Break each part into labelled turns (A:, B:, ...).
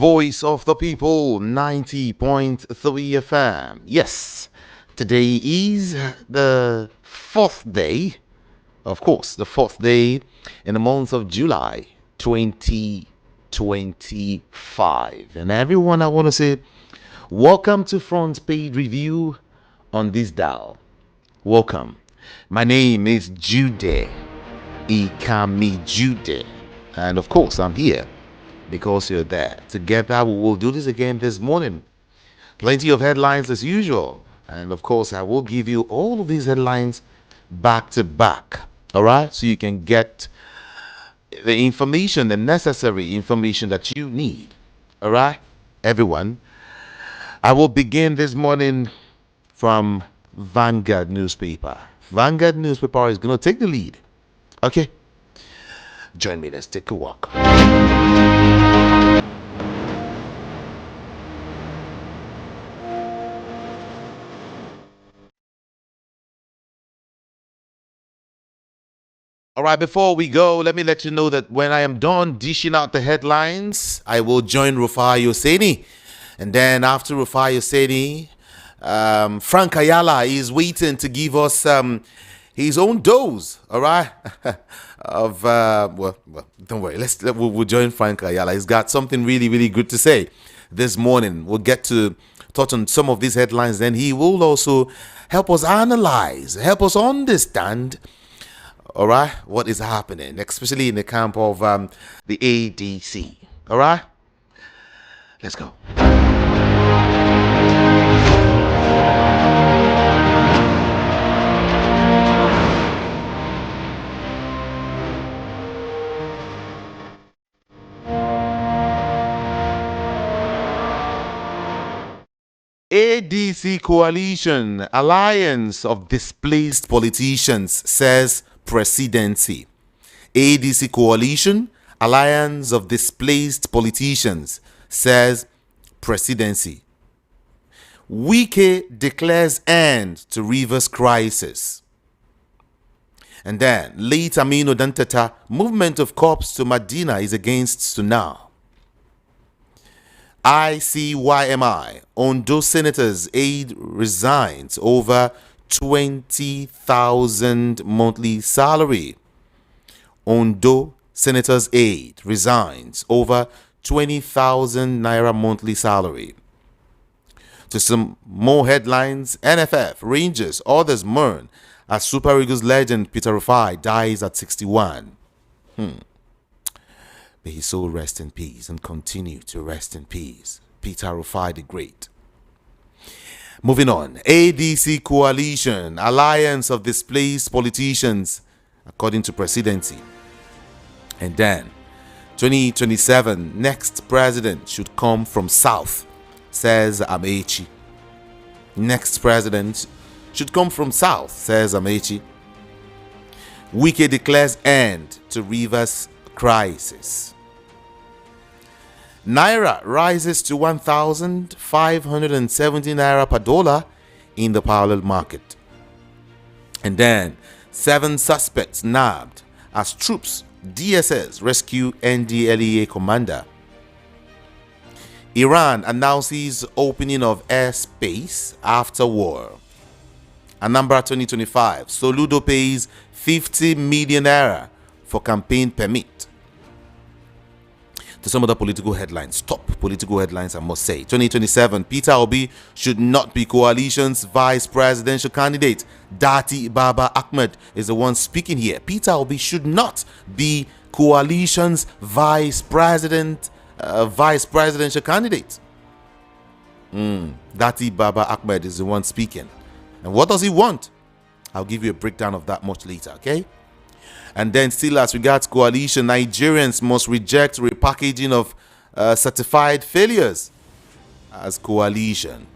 A: Voice of the People, 90.3 FM. Yes, today is the fourth day, of course, the fourth day in the month of July 2025. And everyone, I want to say, welcome to Front Page Review on this dial. Welcome. My name is Jude Ikami Jude. And of course, I'm here because you're there. Together, we will do this again this morning. Plenty of headlines as usual. And of course, I will give you all of these headlines back to back. All right? So you can get the information, the necessary information that you need. All right? Everyone. I will begin this morning from Vanguard newspaper. Vanguard newspaper is going to take the lead. Okay? Join me. Let's take a walk. All right, before we go, let me let you know that when I am done dishing out the headlines, I will join Rufai Hosseini. And then after Rufai Hosseini, Frank Ayala is waiting to give us his own dose, all right? Of well, don't worry. We'll join Frank Ayala. He's got something really, really good to say this morning. We'll get to touch on some of these headlines. Then he will also help us analyze, help us understand, all right, what is happening, especially in the camp of the ADC. All right, let's go. ADC Coalition, Alliance of Displaced Politicians, says presidency. ADC Coalition, Alliance of Displaced Politicians, says presidency. Wike declares end to Rivers crisis. And then, late Aminu Dantata, movement of corps to Medina is against Sunnah. ICYMI, Ondo Senator's aide resigns over 20,000 monthly salary. Ondo Senator's aide resigns over 20,000 naira monthly salary. To some more headlines, NFF, Rangers, others mourn as Super Eagles legend Peter Rufai dies at 61. May his soul rest in peace and continue to rest in peace. Peter Rufai the Great. Moving on. ADC Coalition, Alliance of Displaced Politicians, according to presidency. And then, 2027, next president should come from South, says Amaechi. Next president should come from South, says Amaechi. Wike declares end to Rivers crisis. Naira rises to 1,570 naira per dollar in the parallel market. And then 7 suspects nabbed as troops DSS rescue NDLEA commander. Iran announces opening of airspace after war. Anambra 2025, Soludo pays 50 million naira for campaign permit. To some other political headlines, top political headlines, I must say. 2027, Peter Obi should not be coalition's vice presidential candidate. Dati Baba Ahmed is the one speaking here. Peter Obi should not be coalition's vice presidential candidate. Dati Baba Ahmed is the one speaking. And what does he want? I'll give you a breakdown of that much later, okay? And then still as regards coalition, Nigerians must reject repackaging of certified failures as coalition.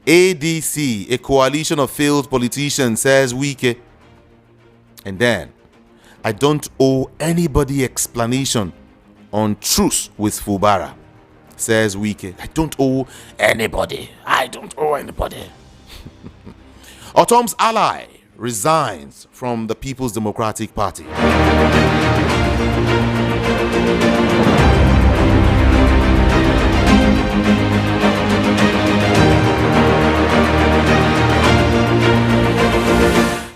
A: ADC, a coalition of failed politicians, says Wike. And then, I don't owe anybody explanation on truce with Fubara, says Wike. I don't owe anybody. Otom's ally resigns from the People's Democratic Party.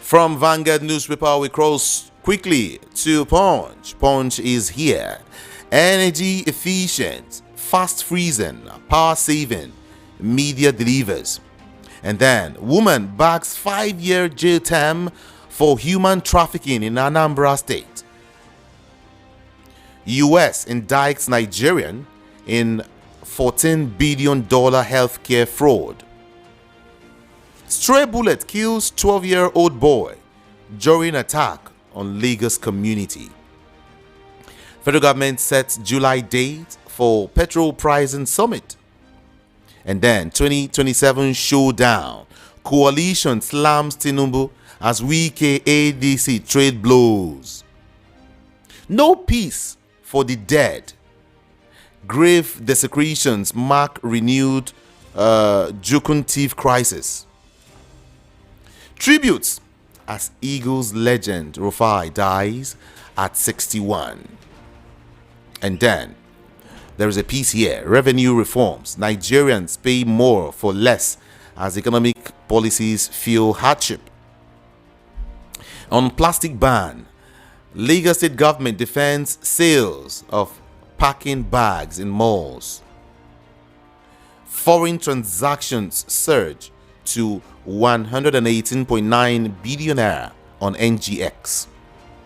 A: From Vanguard newspaper, we cross quickly to Punch. Punch is here. Energy efficient, fast freezing, power saving, media delivers. And then, woman backs 5-year jail term for human trafficking in Anambra State. US indicts Nigerian in $14 billion healthcare fraud. Stray bullet kills 12-year-old boy during attack on Lagos community. Federal government sets July date for petrol pricing summit. And then 2027 showdown. Coalition slams Tinubu as Wike ADC trade blows. No peace for the dead. Grave desecrations mark renewed Jukuntiv crisis. Tributes as Eagles legend Rufai dies at 61. And then there is a piece here. Revenue reforms. Nigerians pay more for less as economic policies fuel hardship. On plastic ban, Lagos State government defends sales of packing bags in malls. Foreign transactions surge to 118.9 billion naira on NGX.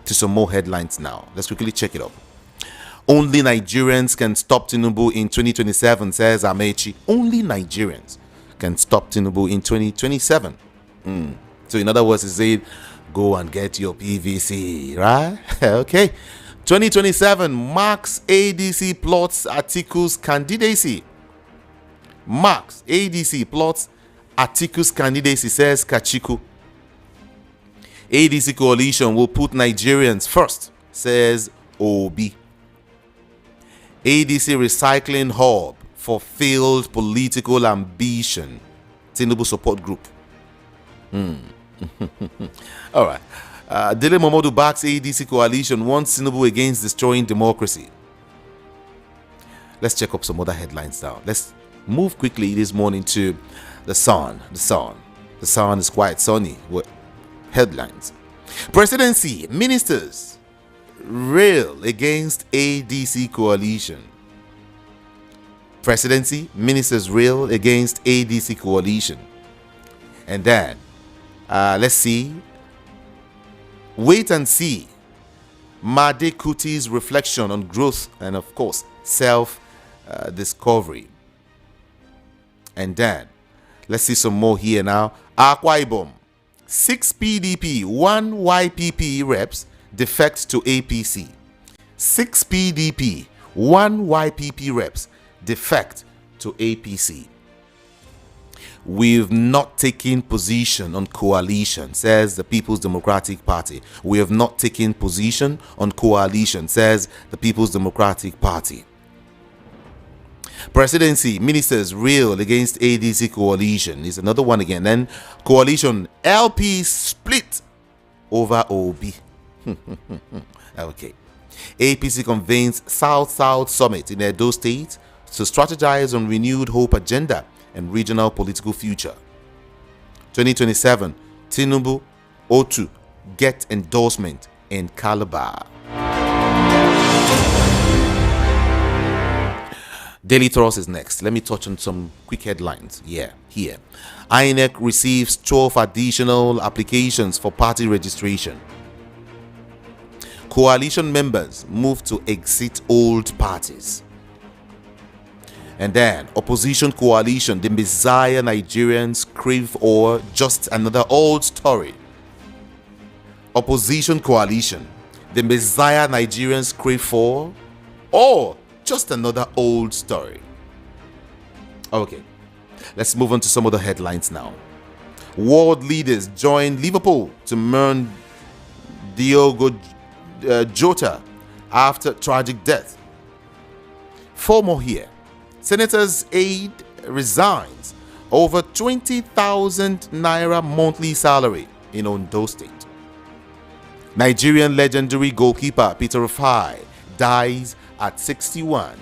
A: To some more headlines now. Let's quickly check it up. Only Nigerians can stop Tinubu in 2027, says Amaechi. Only Nigerians can stop Tinubu in 2027. So in other words, he said, go and get your PVC, right? Okay. 2027 marks ADC plots Atiku's candidacy. Marks ADC plots Atiku's candidacy, says Kachiku. ADC coalition will put Nigerians first, says Obi. ADC recycling hub for failed political ambition. Tinubu support group. All right. Dele Momodu backs ADC coalition, wants Tinubu against destroying democracy. Let's check up some other headlines now. Let's move quickly this morning to the Sun. The Sun is quite sunny with headlines. Presidency ministers rail against ADC coalition. Presidency ministers rail against ADC coalition. And then let's see. Wait and see. Made Kuti's reflection on growth and, of course, self-discovery. And then, let's see some more here now. Akwa Ibom. 6 PDP, 1 YPP reps defect to APC. 6 PDP, 1 YPP reps defect to APC. We've not taken position on coalition, says the People's Democratic Party. We have not taken position on coalition, says the People's Democratic Party. Presidency ministers rail against ADC coalition is another one again. Then coalition LP split over OB. Okay. APC convenes South-South Summit in Edo State to strategize on renewed hope agenda and regional political future. 2027, Tinubu, O2 get endorsement in Calabar. Daily Trust is next. Let me touch on some quick headlines. Here. INEC receives 12 additional applications for party registration. Coalition members move to exit old parties. And then, opposition coalition, the Messiah Nigerians crave or just another old story. Opposition coalition, the Messiah Nigerians crave for or just another old story. Okay, let's move on to some of the headlines now. World leaders join Liverpool to mourn Diogo Jota after tragic death. 4 more here. Senator's aide resigns over 20,000 naira monthly salary in Ondo State. Nigerian legendary goalkeeper Peter Rufai dies at 61.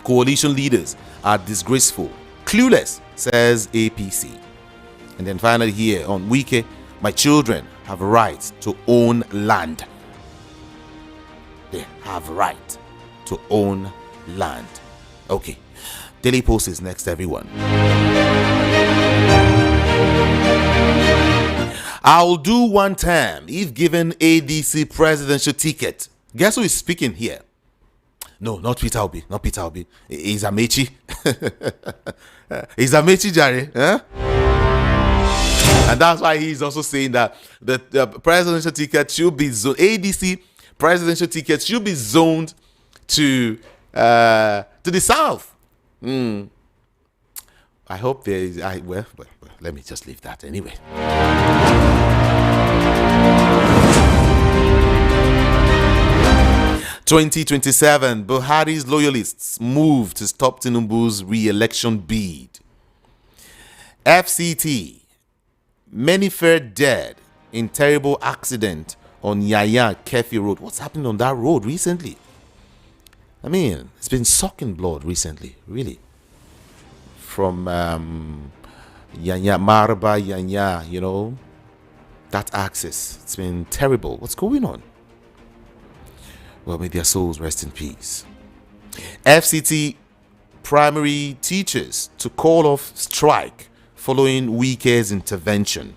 A: Coalition leaders are disgraceful, clueless, says APC. And then finally here on Wike, My children have a right to own land. They have a right to own land. Okay. Daily Post is next, everyone. I'll do one term if given ADC presidential ticket. Guess who is speaking here? No, not Peter Obi. Not Peter Obi. It's Amaechi. It's Amaechi, Jare. Huh? And that's why he's also saying that the presidential ticket should be zoned. ADC presidential ticket should be zoned to the south. I hope there is. Well, let me just leave that anyway. 2027, Buhari's loyalists move to stop Tinubu's re-election bid. FCT, many fared dead in terrible accident on Yaya Kefi Road. What's happening on that road recently? I mean, it's been sucking blood recently, really. From Yanya, Marba, Yanya, you know, that axis. It's been terrible. What's going on? Well, may their souls rest in peace. FCT primary teachers to call off strike following Wike's intervention.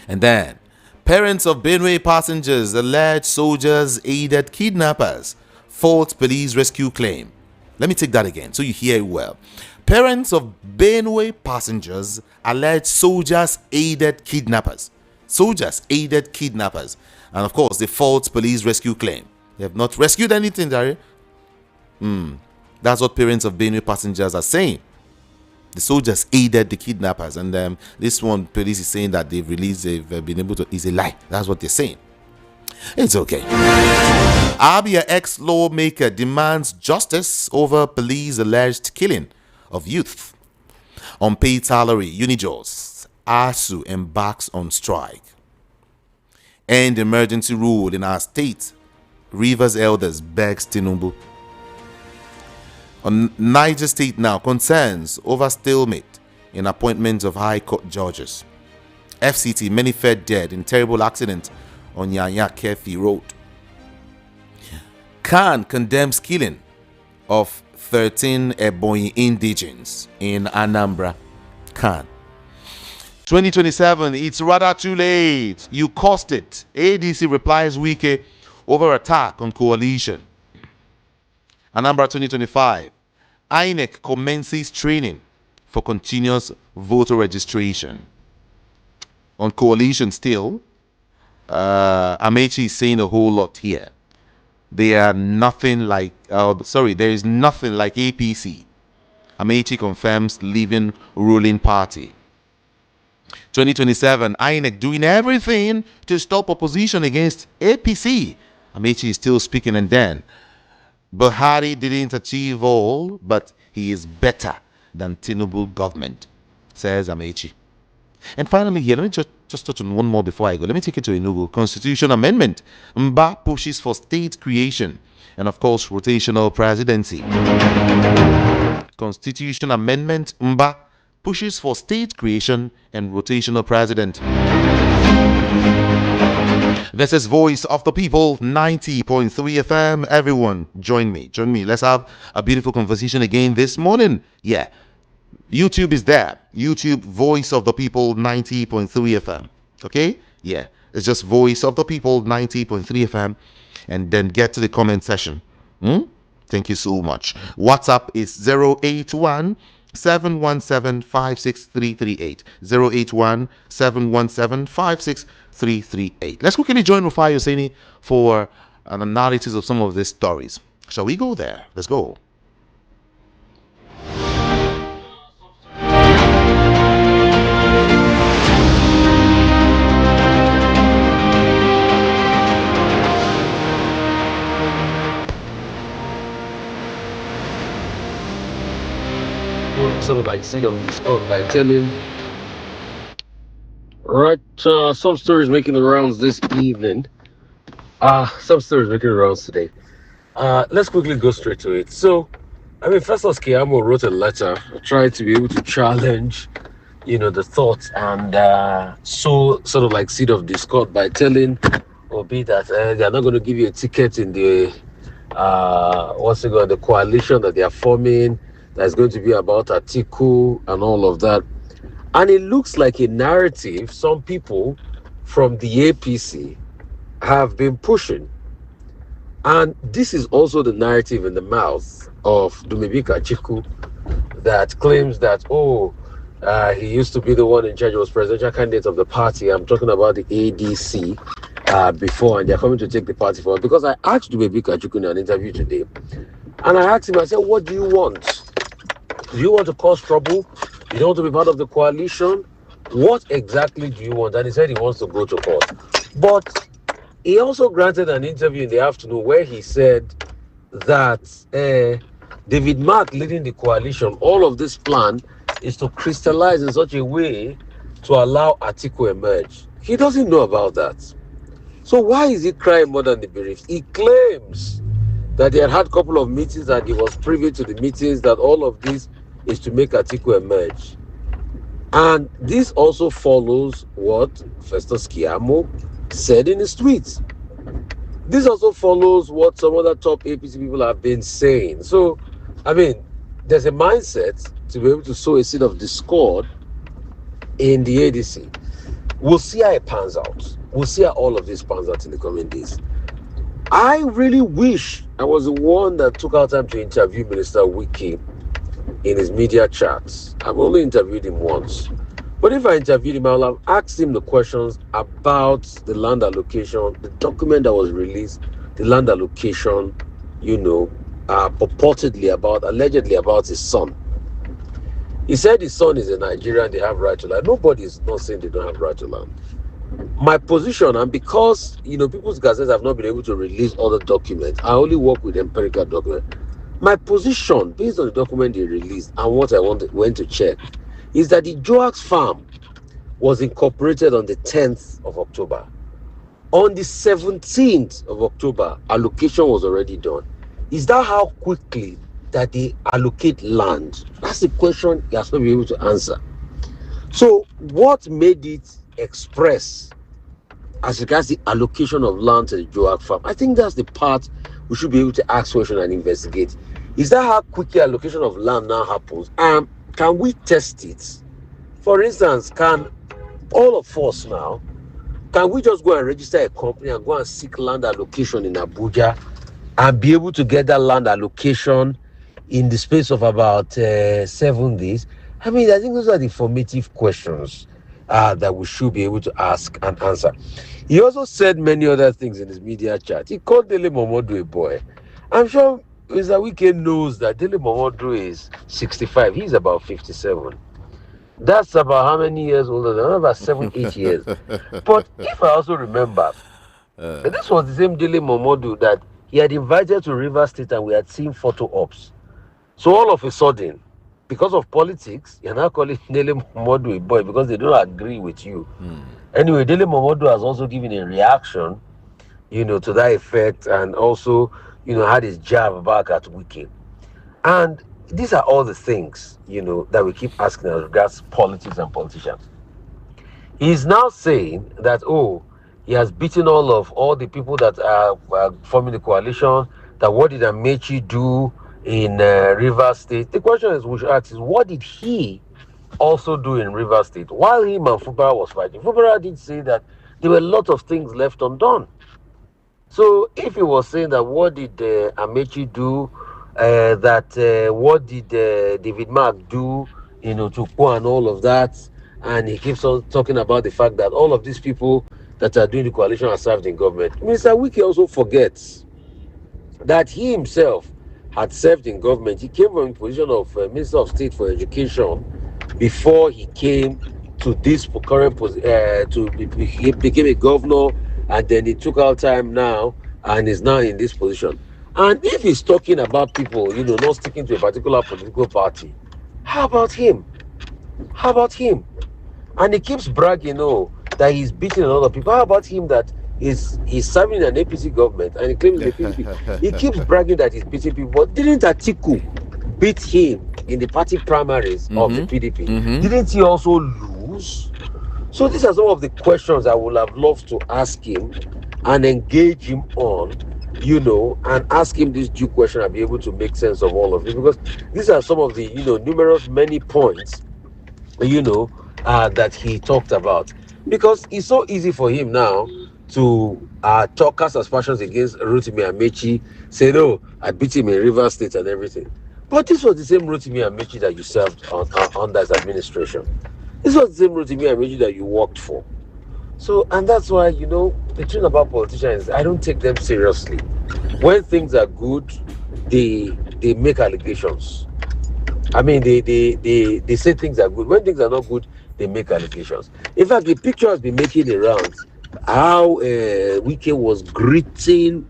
A: And then, parents of Benue passengers allege soldiers aided kidnappers. Fault police rescue claim. Let me take that again so you hear it well. Parents of Benue passengers allege soldiers aided kidnappers. Soldiers aided kidnappers. And of course, the false police rescue claim. They have not rescued anything, Dari. That's what parents of Benue passengers are saying. The soldiers aided the kidnappers. And this one, police is saying that they've been able to. It's a lie. That's what they're saying. It's okay. Abia ex-lawmaker demands justice over police alleged killing of youth. Unpaid salary, Unijos. ASU embarks on strike. End emergency rule in our state. Rivers elders begs Tinubu. On Niger State now, concerns over stalemate in appointments of High Court judges. FCT, many fed dead in terrible accident on Yanya Kefi Road. Khan condemns killing of 13 Ebonyi indigenes in Anambra. Khan. 2027, it's rather too late. You caused it. ADC replies Wike over attack on coalition. Anambra 2025, INEC commences training for continuous voter registration. On coalition still, Amaechi is saying a whole lot here. They are nothing like, there is nothing like APC. Amaechi confirms leaving ruling party. 2027, INEC doing everything to stop opposition against APC. Amaechi is still speaking, and then Buhari didn't achieve all, but he is better than Tinubu government, says Amaechi. And finally here, let me just touch on one more before I go. Let me take it to Enugu. Constitution amendment. Mba pushes for state creation and, of course, rotational presidency. Constitution amendment. Mba pushes for state creation and rotational president. This is Voice of the People, 90.3 FM. Everyone, join me. Let's have a beautiful conversation again this morning. Yeah. YouTube is there. YouTube, Voice of the People, 90.3 FM. Okay? Yeah. It's just Voice of the People, 90.3 FM. And then get to the comment section. Thank you so much. WhatsApp is 081 717 56338. 081 717 56338. Let's quickly join Rufai Hosseini for an analysis of some of these stories. Shall we go there? Let's go.
B: Some by saying, by telling. Right, some stories making the rounds this evening. Some stories making the rounds today. Let's quickly go straight to it. So, Festus Keyamo wrote a letter trying to be able to challenge the thoughts and sow sort of like seed of discord by telling Obi that they are not going to give you a ticket in the what's it called, the coalition that they are forming. That's going to be about Atiku and all of that. And it looks like a narrative some people from the APC have been pushing. And this is also the narrative in the mouth of Dumebika Chiku that claims that, he used to be the one in charge, was presidential candidate of the party. I'm talking about the ADC before, and they're coming to take the party forward. Because I asked Dumebika Chiku in an interview today, and I asked him, I said, what do you want? Do you want to cause trouble? You don't want to be part of the coalition? What exactly do you want? And he said he wants to go to court. But he also granted an interview in the afternoon where he said that David Mark leading the coalition, all of this plan is to crystallize in such a way to allow Atiku emerge. He doesn't know about that. So why is he crying more than the bereaved? He claims that they had a couple of meetings and he was privy to the meetings, that all of this is to make Atiku emerge. And this also follows what Festus Keyamo said in his tweets. This also follows what some other top APC people have been saying. So, I mean, there's a mindset to be able to sow a seed of discord in the ADC. We'll see how it pans out. We'll see how all of this pans out in the coming days. I really wish I was the one that took out time to interview Minister Wiki in his media chats. I've only interviewed him once. But if I interviewed him, I'll have asked him the questions about the land allocation, the document that was released, the land allocation, allegedly about his son. He said his son is a Nigerian, they have right to land. Nobody is not saying they don't have right to land. My position, and because, People's Gazettes have not been able to release other documents, I only work with empirical documents. My position, based on the document they released and what I went to check, is that the Joax farm was incorporated on the 10th of October. On the 17th of October, allocation was already done. Is that how quickly that they allocate land? That's the question he has not been able to answer. So what made it express as regards the allocation of land to the Joax farm? I think that's the part we should be able to ask questions and investigate. Is that how quickly allocation of land now happens? Can we test it? For instance, can all of us now, can we just go and register a company and go and seek land allocation in Abuja and be able to get that land allocation in the space of about 7 days? I mean, I think those are the formative questions that we should be able to ask and answer. He also said many other things in his media chat. He called Dele Momodu a boy. I'm sure Mr. Wike knows that Dele Momodu is 65. He's about 57. That's about how many years older than about 7, 8 years. But if I also remember, this was the same Dele Momodu that he had invited to River State and we had seen photo ops. So all of a sudden, because of politics, you're now calling Dele Momodu a boy because they don't agree with you. Anyway, Dele Momodu has also given a reaction, to that effect, and also, had his jab back at Wiki. And these are all the things, that we keep asking as regards politics and politicians. He's now saying that, he has beaten all the people that are forming the coalition, that what did Amaechi do in River State? The question is, we should ask is, what did he also do in River State? While him and Fubara was fighting, Fubara did say that there were a lot of things left undone. So if he was saying that what did Amaechi do, what did David Mark do, to Kwa and all of that, and he keeps on talking about the fact that all of these people that are doing the coalition are served in government. Mr. Wiki also forgets that he himself had served in government. He came from the position of Minister of State for Education before he came to this current position. He became a governor, and then he took out time now and is now in this position. And if he's talking about people, not sticking to a particular political party, how about him? How about him? And he keeps bragging, that he's beating a lot of people. How about him that he's serving an APC government and he claims the PDP? He keeps bragging that he's beating people. But didn't Atiku beat him in the party primaries of the PDP, didn't he also lose? So these are some of the questions I would have loved to ask him and engage him on, and ask him this due question and be able to make sense of all of it, because these are some of the numerous many points that he talked about. Because it's so easy for him now to talk cast aspersions against Rotimi Amechi, say, no, I beat him in Rivers State and everything. But this was the same Rotimi Amechi that you served under his administration. This was the same Rotimi Amechi that you worked for. So, and that's why, the truth about politicians is I don't take them seriously. When things are good, they make allegations. I mean, they say things are good. When things are not good, they make allegations. In fact, the picture has been making the rounds how Wike was greeting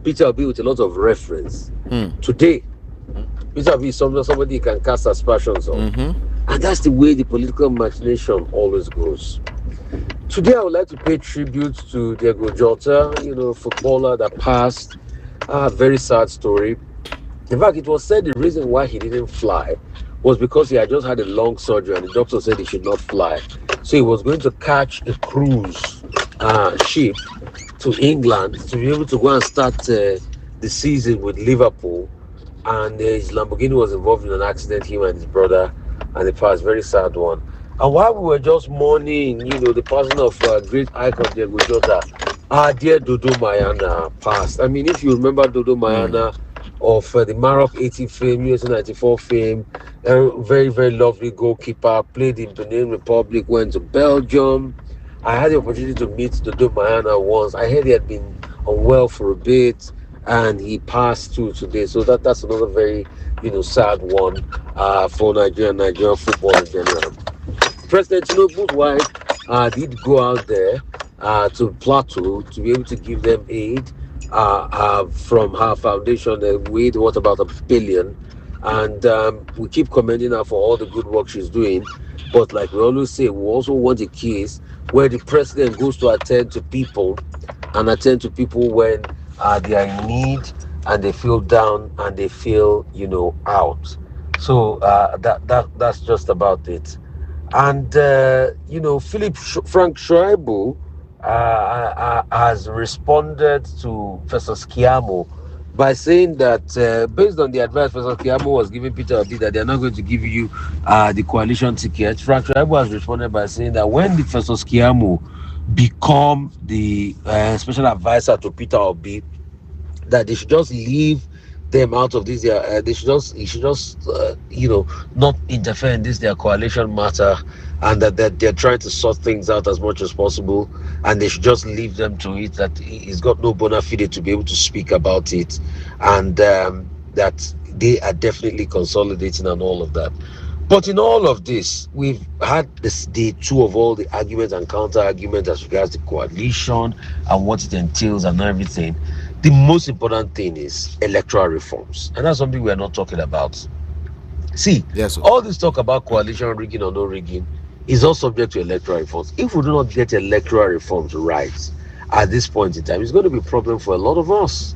B: Peter Obi with a lot of reference. Today, Peter Obi is somebody you can cast aspersions on. And that's the way the political machination always goes. Today, I would like to pay tribute to Diego Jota, footballer that passed. Very sad story. In fact, it was said the reason why he didn't fly was because he had just had a long surgery and the doctor said he should not fly. So he was going to catch a cruise ship to England to be able to go and start the season with Liverpool. And his Lamborghini was involved in an accident, him and his brother, and they passed. Very sad one. And while we were just mourning, the passing of great icon Diego Jota, our dear Dodo Mayana passed. I mean, if you remember Dodo Mayana of the Maroc 80 fame, USA 94 fame, very, very lovely goalkeeper, played in Benin Republic, went to Belgium. I had the opportunity to meet Dodo Mayana once. I heard he had been unwell for a bit and he passed through today. So that's another very, sad one for Nigerian football in general. President Tinubu's wife did go out there to Plateau to be able to give them aid from her foundation. Weighed what about $1 billion, and we keep commending her for all the good work she's doing. But like we always say, we also want a case where the president goes to attend to people and attend to people when they are in need and they feel down and they feel out. So that's just about it. And Frank Schreiber has responded to Festus Keyamo by saying that based on the advice Festus Keyamo was giving Peter Obi that they're not going to give you the coalition ticket. Frank Schreiber has responded by saying that when the Festus Keyamo become the special advisor to Peter Obi, that they should just leave them out of this. He should just not interfere in this their coalition matter, and that they're trying to sort things out as much as possible, and they should just leave them to it. That he's got no bona fide to be able to speak about it, and that they are definitely consolidating and all of that. But in all of this, we've had this day two of all the arguments and counter arguments as regards the coalition and what it entails and everything. The most important thing is electoral reforms, and that's something we are not talking about. See,
A: Yes, sir.
B: all this talk about coalition rigging or no rigging is all subject to electoral reforms. If we do not get electoral reforms right at this point in time, it's going to be a problem for a lot of us,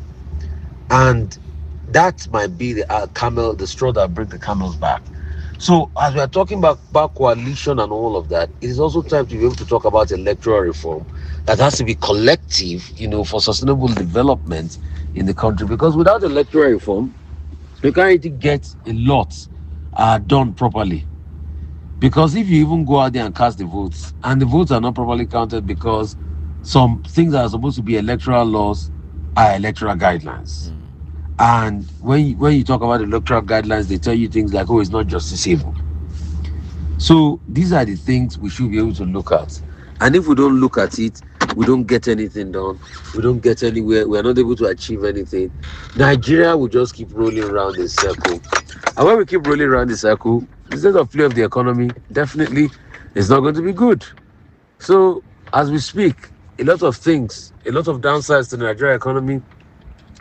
B: and that might be the straw that breaks the camel's back. So, as we are talking about coalition and all of that, it is also time to be able to talk about electoral reform that has to be collective, for sustainable development in the country. Because without electoral reform, you can't really get a lot done properly. Because if you even go out there and cast the votes, and the votes are not properly counted because some things that are supposed to be electoral laws are electoral guidelines. And when you talk about electoral guidelines, they tell you things like, oh, it's not justiciable. So these are the things we should be able to look at. And if we don't look at it, we don't get anything done. We don't get anywhere. We are not able to achieve anything. Nigeria will just keep rolling around in circle. And when we keep rolling around the circle, instead of play of the economy, definitely it's not going to be good. So as we speak, a lot of things, a lot of downsides to the Nigeria economy,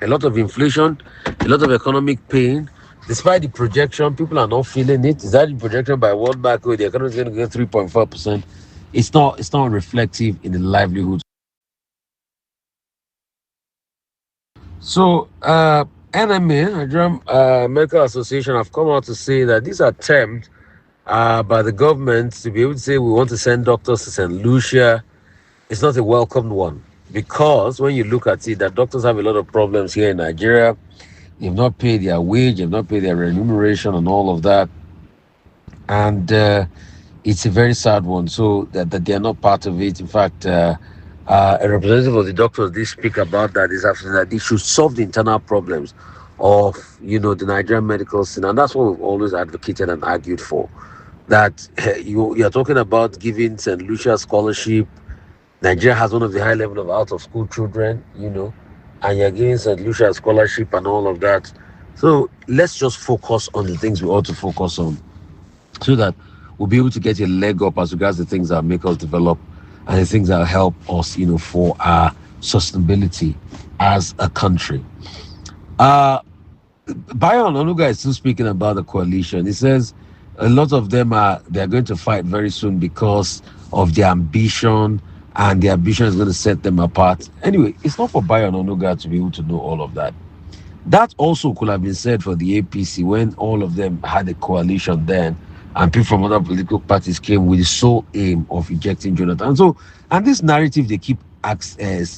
B: a lot of inflation, a lot of economic pain. Despite the projection, people are not feeling it. Is that the projection by World Bank where the economy is going to get 3.4%? It's not reflective in the livelihoods. So NMA, Nigerian Medical Association, have come out to say that this attempt by the government to be able to say we want to send doctors to St. Lucia is not a welcomed one. Because when you look at it, that doctors have a lot of problems here in Nigeria. They've not paid their wage, they've not paid their remuneration, and all of that. And it's a very sad one. So that they are not part of it. In fact, a representative of the doctors did speak about that this afternoon that they should solve the internal problems of the Nigerian medical scene, and that's what we've always advocated and argued for. That you're talking about giving St. Lucia scholarship. Nigeria has one of the high level of out of school children, and you're giving St. Lucia scholarship and all of that. So let's just focus on the things we ought to focus on so that we'll be able to get a leg up as regards the things that make us develop and the things that help us, for our sustainability as a country. Uh Bayon Onuga is still speaking about the coalition. He says a lot of them they're going to fight very soon because of their ambition, and the ambition is going to set them apart. Anyway, it's not for Bayon Onuga to be able to know all of that. That also could have been said for the APC when all of them had a coalition then, and people from other political parties came with the sole aim of ejecting Jonathan. And this narrative they keep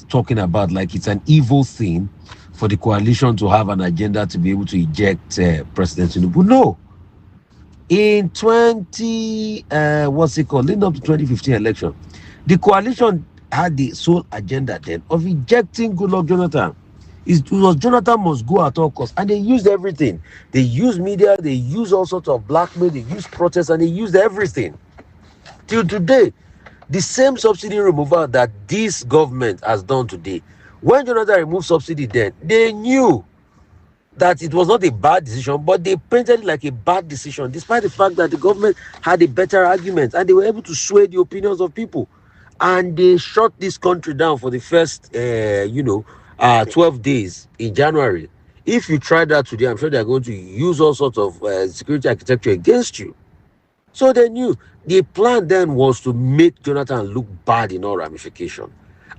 B: talking about like it's an evil thing for the coalition to have an agenda to be able to eject President Tinubu. No, in 20 what's it called, leading up to 2015 election, the coalition had the sole agenda then of ejecting Goodluck Jonathan. It was Jonathan must go at all costs, and they used everything. They used media, they used all sorts of blackmail, they used protests, and they used everything. Till today, the same subsidy removal that this government has done today. When Jonathan removed subsidy then, they knew that it was not a bad decision, but they painted it like a bad decision, despite the fact that the government had a better argument and they were able to sway the opinions of people. And they shut this country down for the first, 12 days in January. If you try that today, I'm sure they're going to use all sorts of security architecture against you. So they knew the plan then was to make Jonathan look bad in all ramification.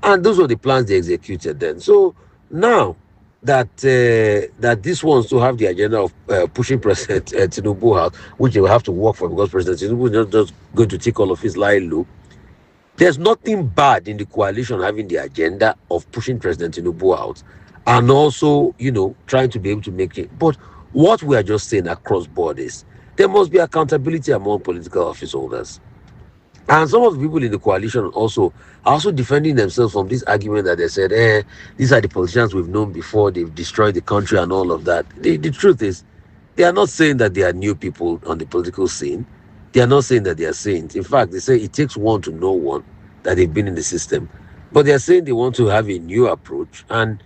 B: And those were the plans they executed then. So now that this wants to have the agenda of pushing President Tinubu out, which they will have to work for because President Tinubu is not just going to take all of his lie low. There's nothing bad in the coalition having the agenda of pushing President Tinubu out and also, trying to be able to make it. But what we are just saying across borders, there must be accountability among political office holders. And some of the people in the coalition are also defending themselves from this argument that they said, these are the politicians we've known before, they've destroyed the country and all of that. The truth is, they are not saying that they are new people on the political scene. They are not saying that they are saints. In fact, they say it takes one to know one, that they've been in the system. But they are saying they want to have a new approach. And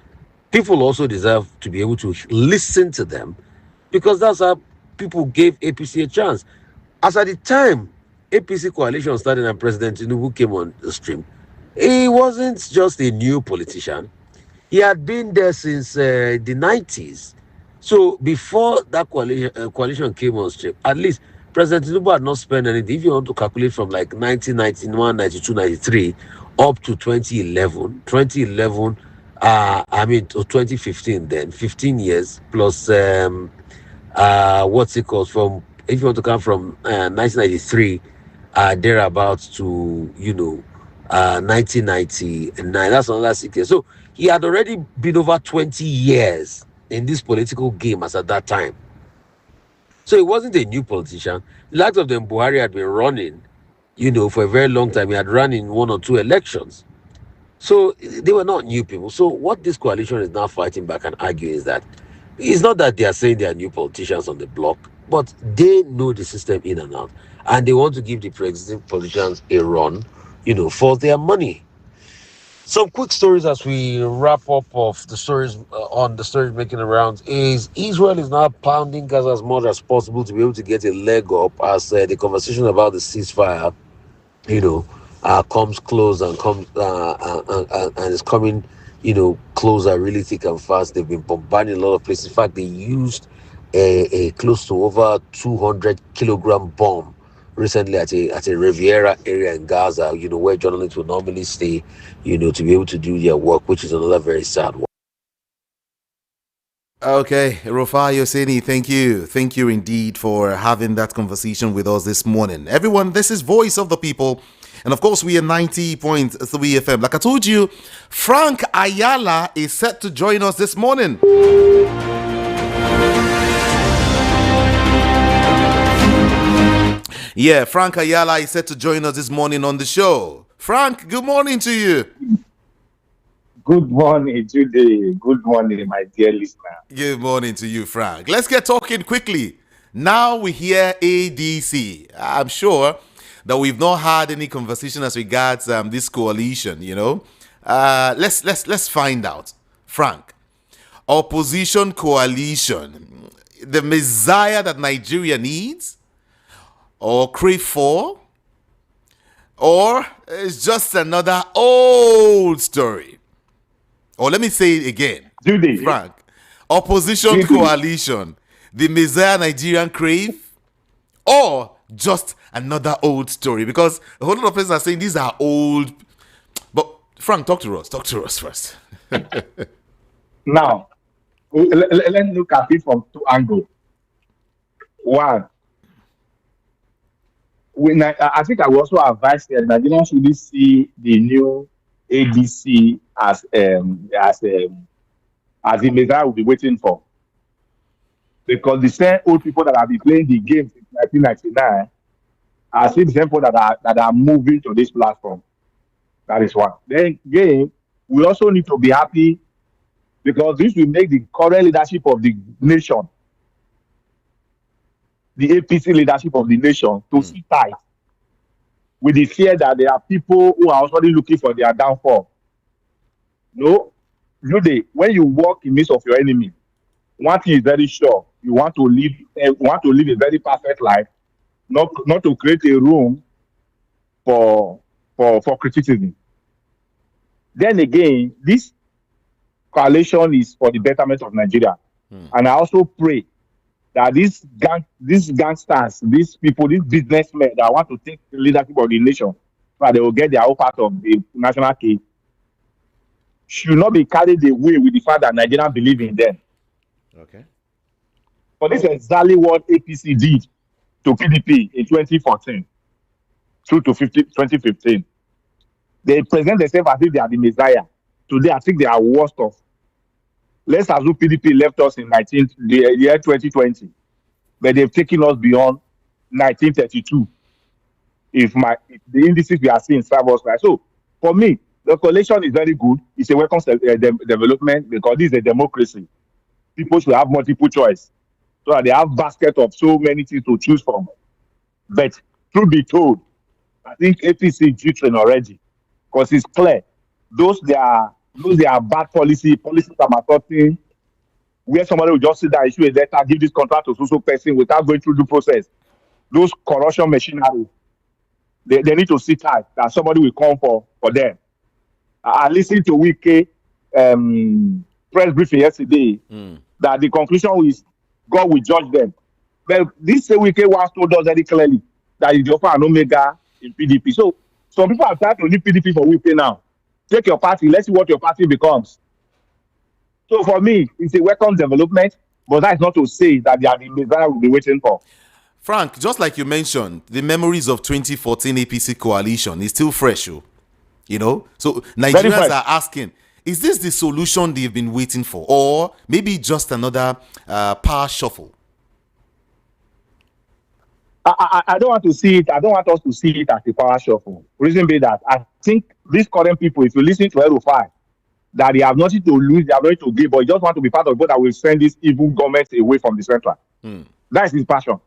B: people also deserve to be able to listen to them because that's how people gave APC a chance. As at the time APC coalition started and President Tinubu came on the stream, he wasn't just a new politician. He had been there since the 90s. So before that coalition came on stream, at least President Tinubu had not spent anything. If you want to calculate from like 1991, 92, 93 up to 2011, to 2015 then, 15 years plus, what's it called, from, if you want to come from 1993, thereabouts to, 1999, that's another 6 years. So he had already been over 20 years in this political game as at that time. So he wasn't a new politician. The likes of them Buhari had been running, for a very long time. He had run in one or two elections. So they were not new people. So what this coalition is now fighting back and arguing is that it's not that they are saying they are new politicians on the block, but they know the system in and out. And they want to give the pre-existing politicians a run, for their money. Some quick stories as we wrap up of the stories on the stories making the rounds is Israel is now pounding Gaza as much as possible to be able to get a leg up as the conversation about the ceasefire, comes close and comes and is coming, closer really thick and fast. They've been bombarding a lot of places. In fact, they used a close to over 200 kilogram bomb recently at a Riviera area in Gaza, where journalists would normally stay, to be able to do their work, which is another very sad one.
A: Okay, Rufai Yoseni, thank you. Thank you indeed for having that conversation with us this morning. Everyone, this is Voice of the People. And of course, we are 90.3 FM. Like I told you, Frank Ayala is set to join us this morning. Yeah, Frank Ayala is set to join us this morning on the show. Frank, good morning to you.
C: Good morning, Judy. Good morning, my dear listener.
A: Good morning to you, Frank. Let's get talking quickly. Now we hear ADC. I'm sure that we've not had any conversation as regards this coalition. Let's find out, Frank. Opposition coalition, the messiah that Nigeria needs, or crave for, or it's just another old story. Or let me say it again,
C: Judy.
A: Frank. Opposition coalition, the messiah Nigerian crave, or just another old story? Because a whole lot of people are saying these are old. But Frank, talk to us. Talk to us first.
C: Now, let's look at it from two angles. One, I think I will also advise that Nigerians should see the new ADC as the messiah we'll be waiting for. Because the same old people that have been playing the game since 1999 are still the same people that are moving to this platform. That is one. Then again, we also need to be happy because this will make the current leadership of the nation, the APC leadership of the nation, to sit tight with the fear that there are people who are already looking for their downfall. No, when you walk in midst of your enemy, one thing is very sure: you want to live a very perfect life, not to create a room for criticism. Then again, this coalition is for the betterment of Nigeria, and I also pray that these gangsters, these people, these businessmen that want to take the leadership of the nation, so that they will get their own part of the national cake, should not be carried away with the fact that Nigerians believe in them.
A: Okay.
C: But this is exactly what APC did to PDP in 2014 through to 2015. They present themselves as if they are the messiah. Today, I think they are worst off. Let's assume PDP left us in the year 2020, but they've taken us beyond 1932. If the indices we are seeing serve us right. So, for me, the coalition is very good. It's a welcome development because this is a democracy. People should have multiple choice, so that they have basket of so many things to choose from. But truth be told, I think APC is G-train already, because it's clear those they are bad policies that are sorting, where somebody will just sit there, issue a letter, give this contract to so person without going through the process. Those corruption machinery, they need to sit tight that somebody will come for them. I listened to Wike press briefing yesterday that the conclusion is God will judge them. But this Wike once told us very clearly that it's Alpha and Omega in PDP. So some people are trying to leave PDP for Wike now. Take your party, let's see what your party becomes. So for me, it's a welcome development, but that's not to say that they are the messiah we'll be waiting for.
A: Frank, just like you mentioned, the memories of 2014 APC coalition is still fresh. So Nigerians are asking, is this the solution they've been waiting for, or maybe just another power shuffle?
C: I don't want to see it. I don't want us to see it as a power shuffle. Reason being that I think these current people, if you listen to L05, that they have nothing to lose, they have nothing to give, but just want to be part of both that will send this evil government away from the central. That is his passion.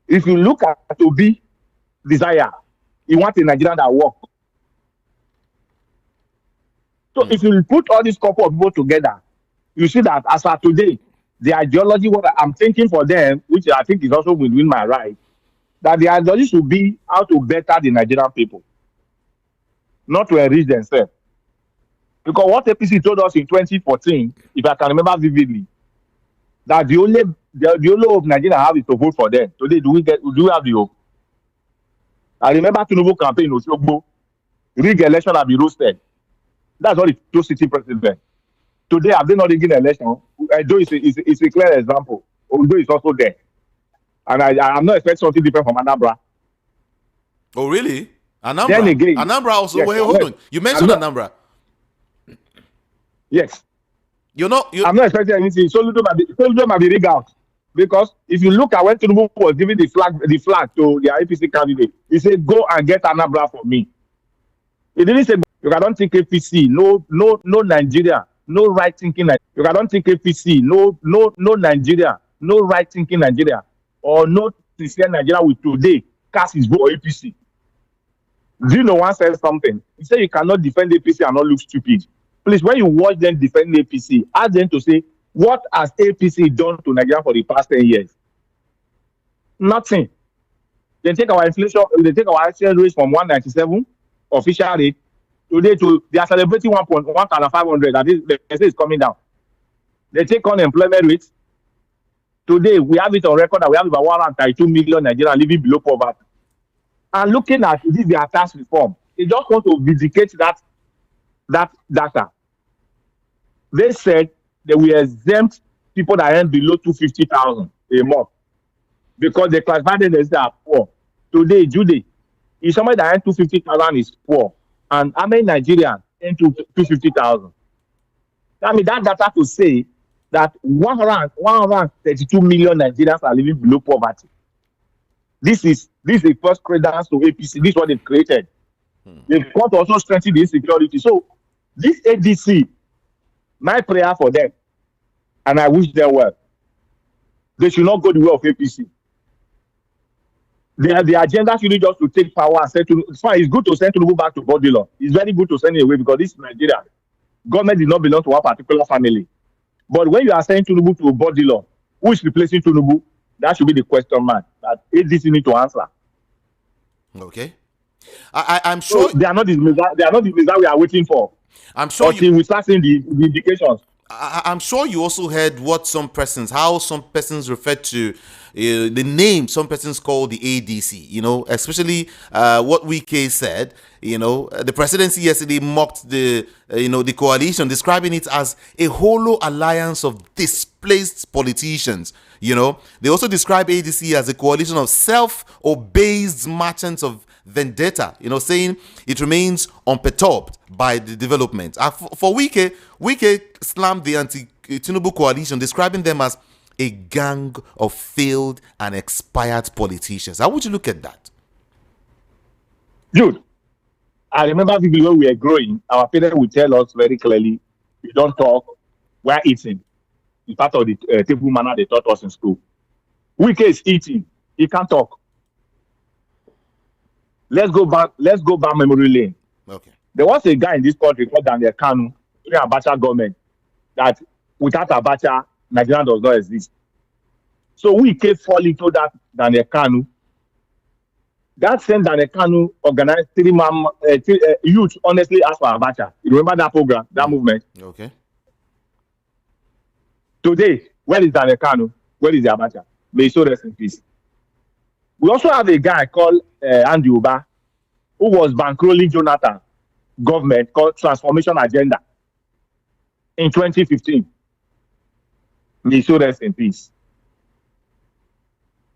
C: If you look at Obi desire, he wants a Nigerian that works. So if you put all these couple of people together, you see that as of today, the ideology, what I'm thinking for them, which I think is also within my right, that the ideology should be how to better the Nigerian people, not to enrich themselves. Because what APC told us in 2014, if I can remember vividly, that the only hope Nigeria have is to vote for them. Today, do we have the hope? I remember Tinubu campaign in Osogbo, rig election and be roasted. That's what it told city president. Today, have they not taken election? Though it's a clear example. Although it's also there. And I'm not expecting something different from Anambra.
A: Oh, really?
C: Then
A: Anambra?
C: again,
A: Anambra also.
C: yes,
A: Wait, hold on. You mentioned Anambra.
C: Yes.
A: I'm
C: not expecting anything. Soludo might be rigged out. Because if you look at when Tinubu was giving the flag to the APC candidate, he said, go and get Anambra for me. He didn't say, you cannot think APC, no Nigeria, no right thinking Nigeria. You cannot think APC, no Nigeria, no right thinking Nigeria, or no sincere Nigeria with today cast his vote for APC. Do you know one said something? He said you cannot defend APC and not look stupid. Please, when you watch them defend APC, ask them to say, what has APC done to Nigeria for the past 10 years? Nothing. They take our inflation, they take our exchange rate from 197 official rate today to they are celebrating 1,500. That is, they say it's coming down. They take unemployment rates. Today we have it on record that we have about 132 million Nigerians living below poverty. And looking at this, their tax reform, they just want to vindicate that data. They said they will exempt people that earn below 250,000 a month because they classify them as they are poor. Today, Judy, if somebody that earns 250,000 is poor, and how many Nigerians earn 250,000? I mean, that data to say that 132 million Nigerians are living below poverty. This is a first credence to APC. This is what they've created. They've got to also strengthen the insecurity. So, this ADC, my prayer for them, and I wish them well, they should not go the way of APC. The agenda should be just to take power and send to. It's fine. It's good to send Tinubu back to Bodilon. It's very good to send it away because this is Nigeria. Government did not belong to one particular family. But when you are sending Tinubu to Bodilon, who is replacing Tinubu? That should be the question mark that ADC need to answer.
A: Okay, I'm sure
C: so they are not the result we are waiting for.
A: I'm sure
C: we start seeing the indications.
A: I'm sure you also heard how some persons referred to the name some persons call the ADC, especially what Wike said, the presidency yesterday mocked the coalition, describing it as a hollow alliance of displaced politicians. They also describe ADC as a coalition of self-obeyed merchants of vendetta, saying it remains unperturbed by the development. For Wike slammed the anti-Tinubu coalition, describing them as a gang of failed and expired politicians. How would you look at that?
C: Dude, I remember people when we were growing, our parents would tell us very clearly, we don't talk, we're eating. It's part of the table manner they taught us in school. Wike is eating, he can't talk. Let's go back memory lane.
A: Okay.
C: There was a guy in this country called Daniel Kanu during Abacha government that without Abacha, Nigeria does not exist. So we kept falling to that Daniel Kanu. That same Daniel Kanu organized youth honestly asked for Abacha. You remember that program, that movement?
A: Okay.
C: Today, where is Daniel Kanu? Where is the Abacha? May he so rest in peace. We also have a guy called Andy Uba, who was bankrolling Jonathan government called Transformation Agenda in 2015. May so rest in peace.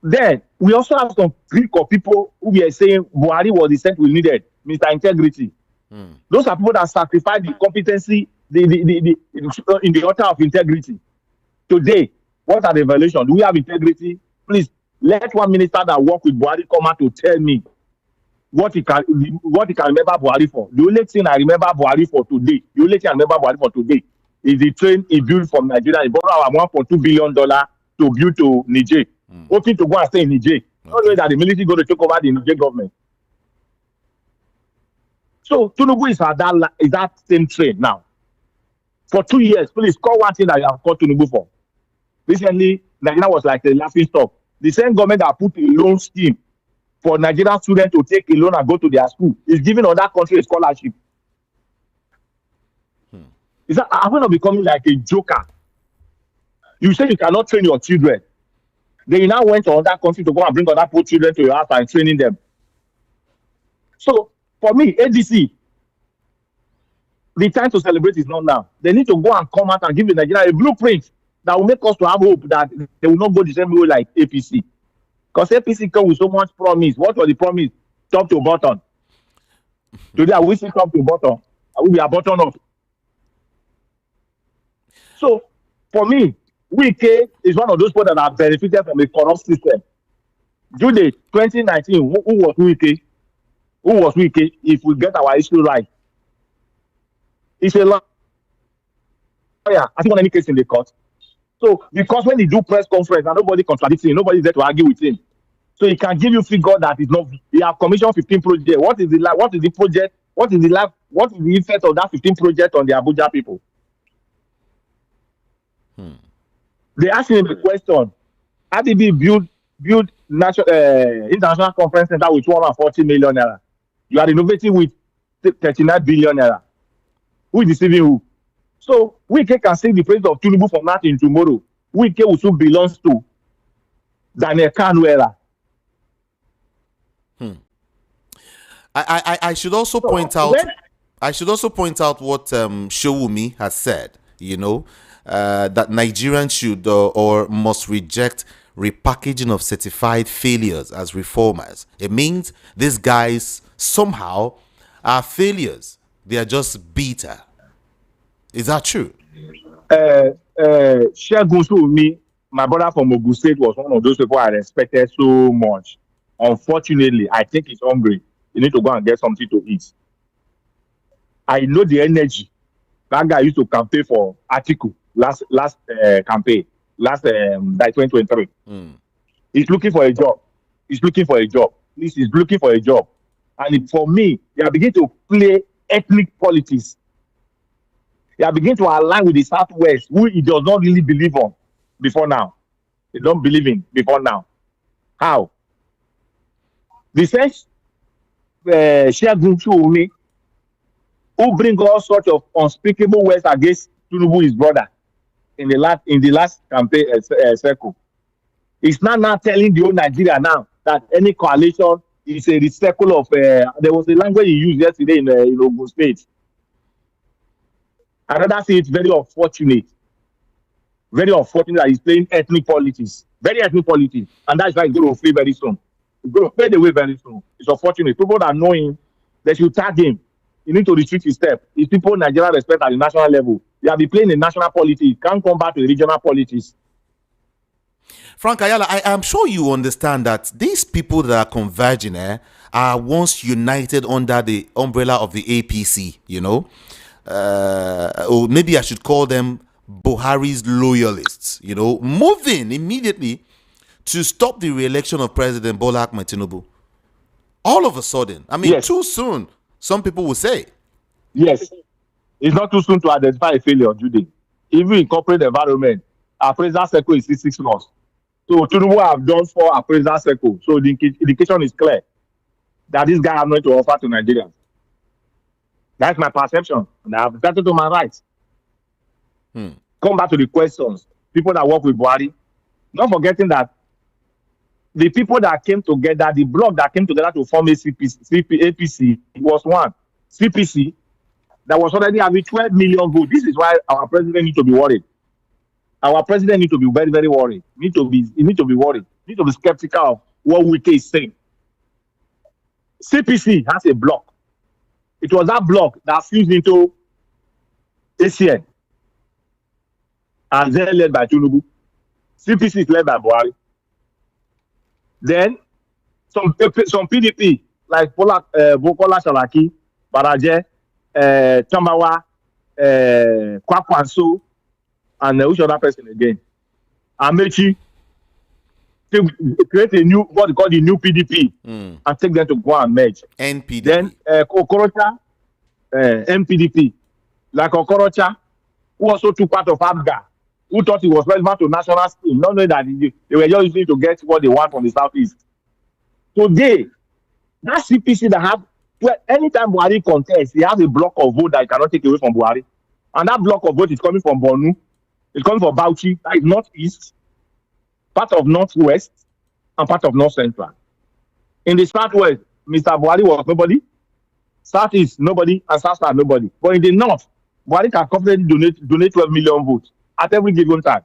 C: Then we also have some group of people who were saying Buhari was the cent we needed, Mr. Integrity. Those are people that sacrificed the competency in the altar of integrity. Today, what are the evaluations? Do we have integrity? Please let one minister that work with Buhari come out to tell me what he can remember Buhari for. The only thing I remember Buhari for today, is the train he built from Nigeria. He borrowed $1.2 billion to build to Niger. Hoping to go and stay in Niger. Not knowing that the military is going to take over the Niger government. So Tinubu is that same train now. For 2 years, please call one thing that you have called Tinubu for. Recently, Nigeria was like a laughing stock. The same government that put a loan scheme for Nigerian students to take a loan and go to their school is giving other country a scholarship. Is that are we not becoming like a joker? You say you cannot train your children. Then you now went to other country to go and bring other poor children to your house and training them. So for me, ADC, The time to celebrate is not now. They need to go and come out and give the Nigeria a blueprint that will make us to have hope that they will not go the same way like APC. Because APC come with so much promise. What was the promise? Top to bottom. Today, I will see top to bottom. I will be a bottom up. So, for me, Wike is one of those people that have benefited from a corrupt system. Jude 2019, who was Wike? Who was Wike? If we get our issue right, it's a lawyer. I think on any case in the court. So, because when he do press conference and nobody contradicts him, nobody is there to argue with him. So he can give you figure that is not. He have commissioned 15 projects. What is the project? What is the effect of that 15 project on the Abuja people? They asked him the question: ADB build national international conference center with 240 million naira. You are innovating with 39 billion naira. Who is deceiving who? So Wike can sing the praise of Tinubu from now till tomorrow. Wike also belongs to Daniel Kanuela.
A: I should also point out. I should also point out what Showumi has said. You know, that Nigerians should or must reject repackaging of certified failures as reformers. It means these guys somehow are failures. They are just bitter. Is that true?
C: Shegun Showumi, my brother from Ogun State, was one of those people I respected so much. Unfortunately, I think he's hungry. You need to go and get something to eat. I know the energy. That guy used to campaign for Atiku last campaign, like 2023. He's looking for a job. He's looking for a job. He's looking for a job. And for me, they are beginning to play ethnic politics. They are beginning to align with the Southwest, who he does not really believe on before now. They don't believe in before now. How? The first Shegun Showumi, who bring all sorts of unspeakable words against Tinubu, his brother, in the last campaign circle. It's now telling the whole Nigeria now that any coalition is a recycle of. There was a language he used yesterday in Ogun State. I rather say it's very unfortunate that he's playing ethnic politics, very ethnic politics, and that's why he's going to fail very soon. He's going to fade away very soon. It's unfortunate. People that know him, they should tag him. You need to retreat his step. If people in Nigeria respect at the national level, they have been playing in national politics, can't come back to the regional politics.
A: Frank Ayala, I am sure you understand that these people that are converging are once united under the umbrella of the APC, you know. Or maybe I should call them Buhari's loyalists, you know, moving immediately to stop the re-election of President Bola Ahmed Tinubu. All of a sudden, I mean, yes. Too soon, some people will say.
C: Yes, it's not too soon to identify a failure, Judy. Even in corporate environment, appraisal circle is 6 months. So Tinubu have done 4 appraisal circles. So the indication is clear that this guy has nothing to offer to Nigerians. That's my perception, and I have started to my rights. Come back to the questions. People that work with Buhari, not forgetting that the people that came together, the bloc that came together to form APC was one. CPC that was already having 12 million votes. This is why our president needs to be worried. Our president needs to be very, very worried. He needs to be worried. He needs to be skeptical of what Wike is saying. CPC has a bloc. It was that bloc that fused into ACN and then led by Tinubu. CPC is led by Buhari. Then some PDP like Bokola Saraki, Baraje, Tambawa, Kwakwanso, and which other person again? Amaechi. They create a new, what they call the new PDP, and take them to go and merge.
A: NPDP.
C: Then Okorocha, MPDP, like Okorocha, who also took part of ABGA, who thought it was relevant to national scheme, not knowing that they were just using to get what they want from the southeast. Today, that CPC that have, anytime Buhari contests, he has a block of vote that he cannot take away from Buhari. And that block of vote is coming from Borno, it's coming from Bauchi, that is northeast, part of northwest, and part of north central. In the southwest, Mr. Buhari was nobody. Southeast, nobody, and South South, nobody. But in the North, Buhari can confidently donate 12 million votes at every given time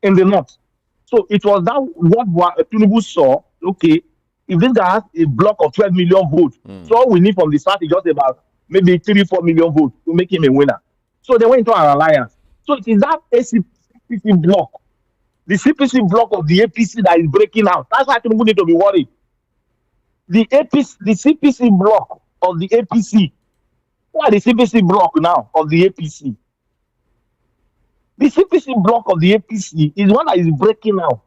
C: in the North. So it was that what Tinubu saw, okay, if this guy has a block of 12 million votes, so all we need from the South is just about maybe 3-4 million votes to make him a winner. So they went into an alliance. So it is that CPC block, the CPC block of the APC that is breaking out. That's why Tinubu need to be worried. The CPC block of the APC. What is the CPC block now of the APC? The CPC block of the APC is one that is breaking out.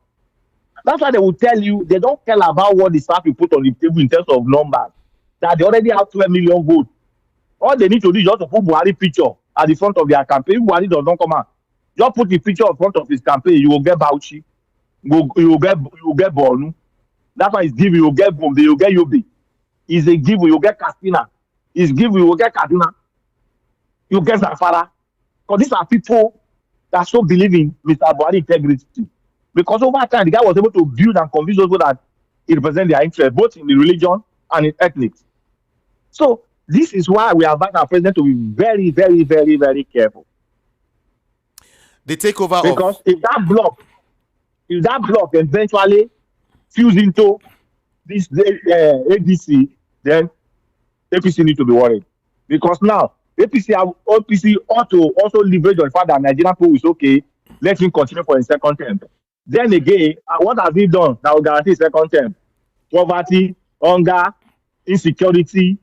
C: That's why they will tell you they don't care about what the staff you put on the table in terms of numbers. That they already have 12 million votes. All they need to do is just to put Buhari picture at the front of their campaign. If Buhari does not come out, just put the picture in front of his campaign. You will get Bauchi. You will get Bornu. That's why it's give you will get Bombe. You will get Yobe. It's a give you will get Katsina. It's give you will get Kaduna. You get Zamfara. Because these are people that so believe in Mr. Buhari integrity. Because over time, the guy was able to build and convince those people that he represents their interest, both in the religion and in ethnics. So this is why we advise our president to be very, very, very, very careful.
A: The takeover
C: because if that block eventually fuse into this ADC, then APC need to be worried. Because now APC ought to also leverage on the fact that Nigerian people is okay, let him continue for a second term. Then again, what has he done that will guarantee second term? Poverty, hunger, insecurity.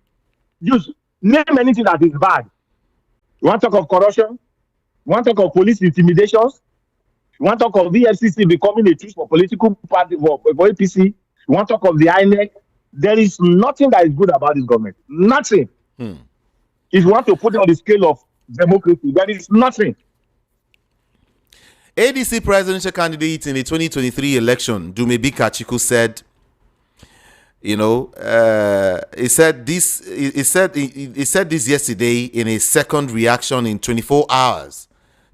C: Just name anything that is bad. You want to talk of corruption? You want to talk of police intimidations? You want to talk of VFCC becoming a tool for political party for APC? You want to talk of the INEC? There is nothing that is good about this government. Nothing. If you want to put it on the scale of democracy, there is nothing.
A: ADC presidential candidate in the 2023 election, Dumebi Kachiku, said, he said this yesterday in a second reaction in 24 hours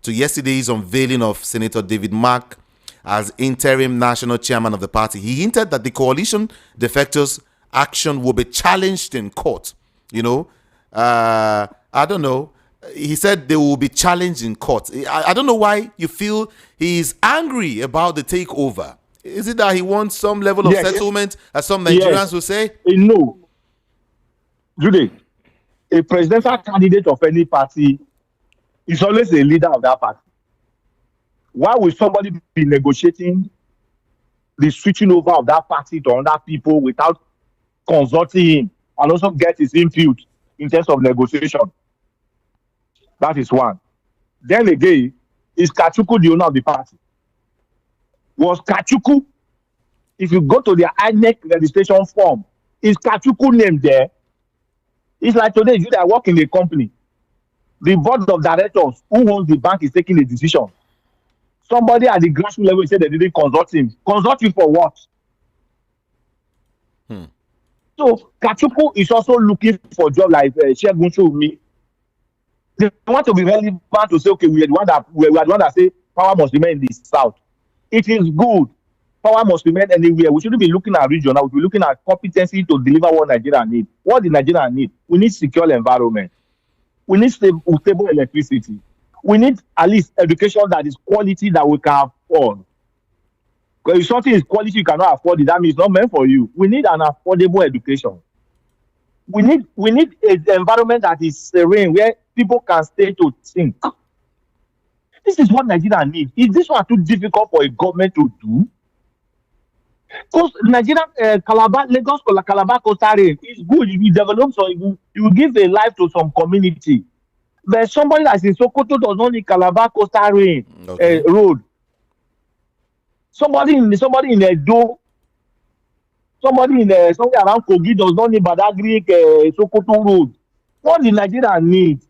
A: to yesterday's unveiling of Senator David Mark as interim national chairman of the party. He hinted that the coalition defectors' action will be challenged in court. I don't know. He said they will be challenged in court. I don't know why you feel he's angry about the takeover. Is it that he wants some level of settlement, as some Nigerians will say?
C: No. Jude, a presidential candidate of any party is always a leader of that party. Why will somebody be negotiating the switching over of that party to other people without consulting him and also get his input in terms of negotiation? That is one. Then again, is Kachuku the owner of the party? Was Kachuku, if you go to their INEC registration form, is Kachuku named there? It's like today, you that work in a company. The board of directors who owns the bank is taking a decision. Somebody at the grassroots level said they didn't consult him. Consult him for what? So Kachuku is also looking for a job like Shegun Shumi. They want to be relevant to say, okay, we are the one that say power must remain in the south. It is good. Power must remain anywhere. We shouldn't be looking at regional. We should be looking at competency to deliver what Nigeria needs. What the Nigeria need? We need secure environment. We need stable electricity. We need at least education that is quality that we can afford. Because if something is quality you cannot afford it, that means it's not meant for you. We need an affordable education. We need an environment that is serene where people can stay to think. This is what Nigeria needs. Is this one too difficult for a government to do? Because Nigeria, Lagos Calabar Coastal Range is good. If you develop, so you will give a life to some community. But somebody that's in Sokoto does not need Calabar Coastal Range road. Somebody in Edo, somebody somewhere around Kogi does not need Badagry Sokoto road. What the Nigeria needs?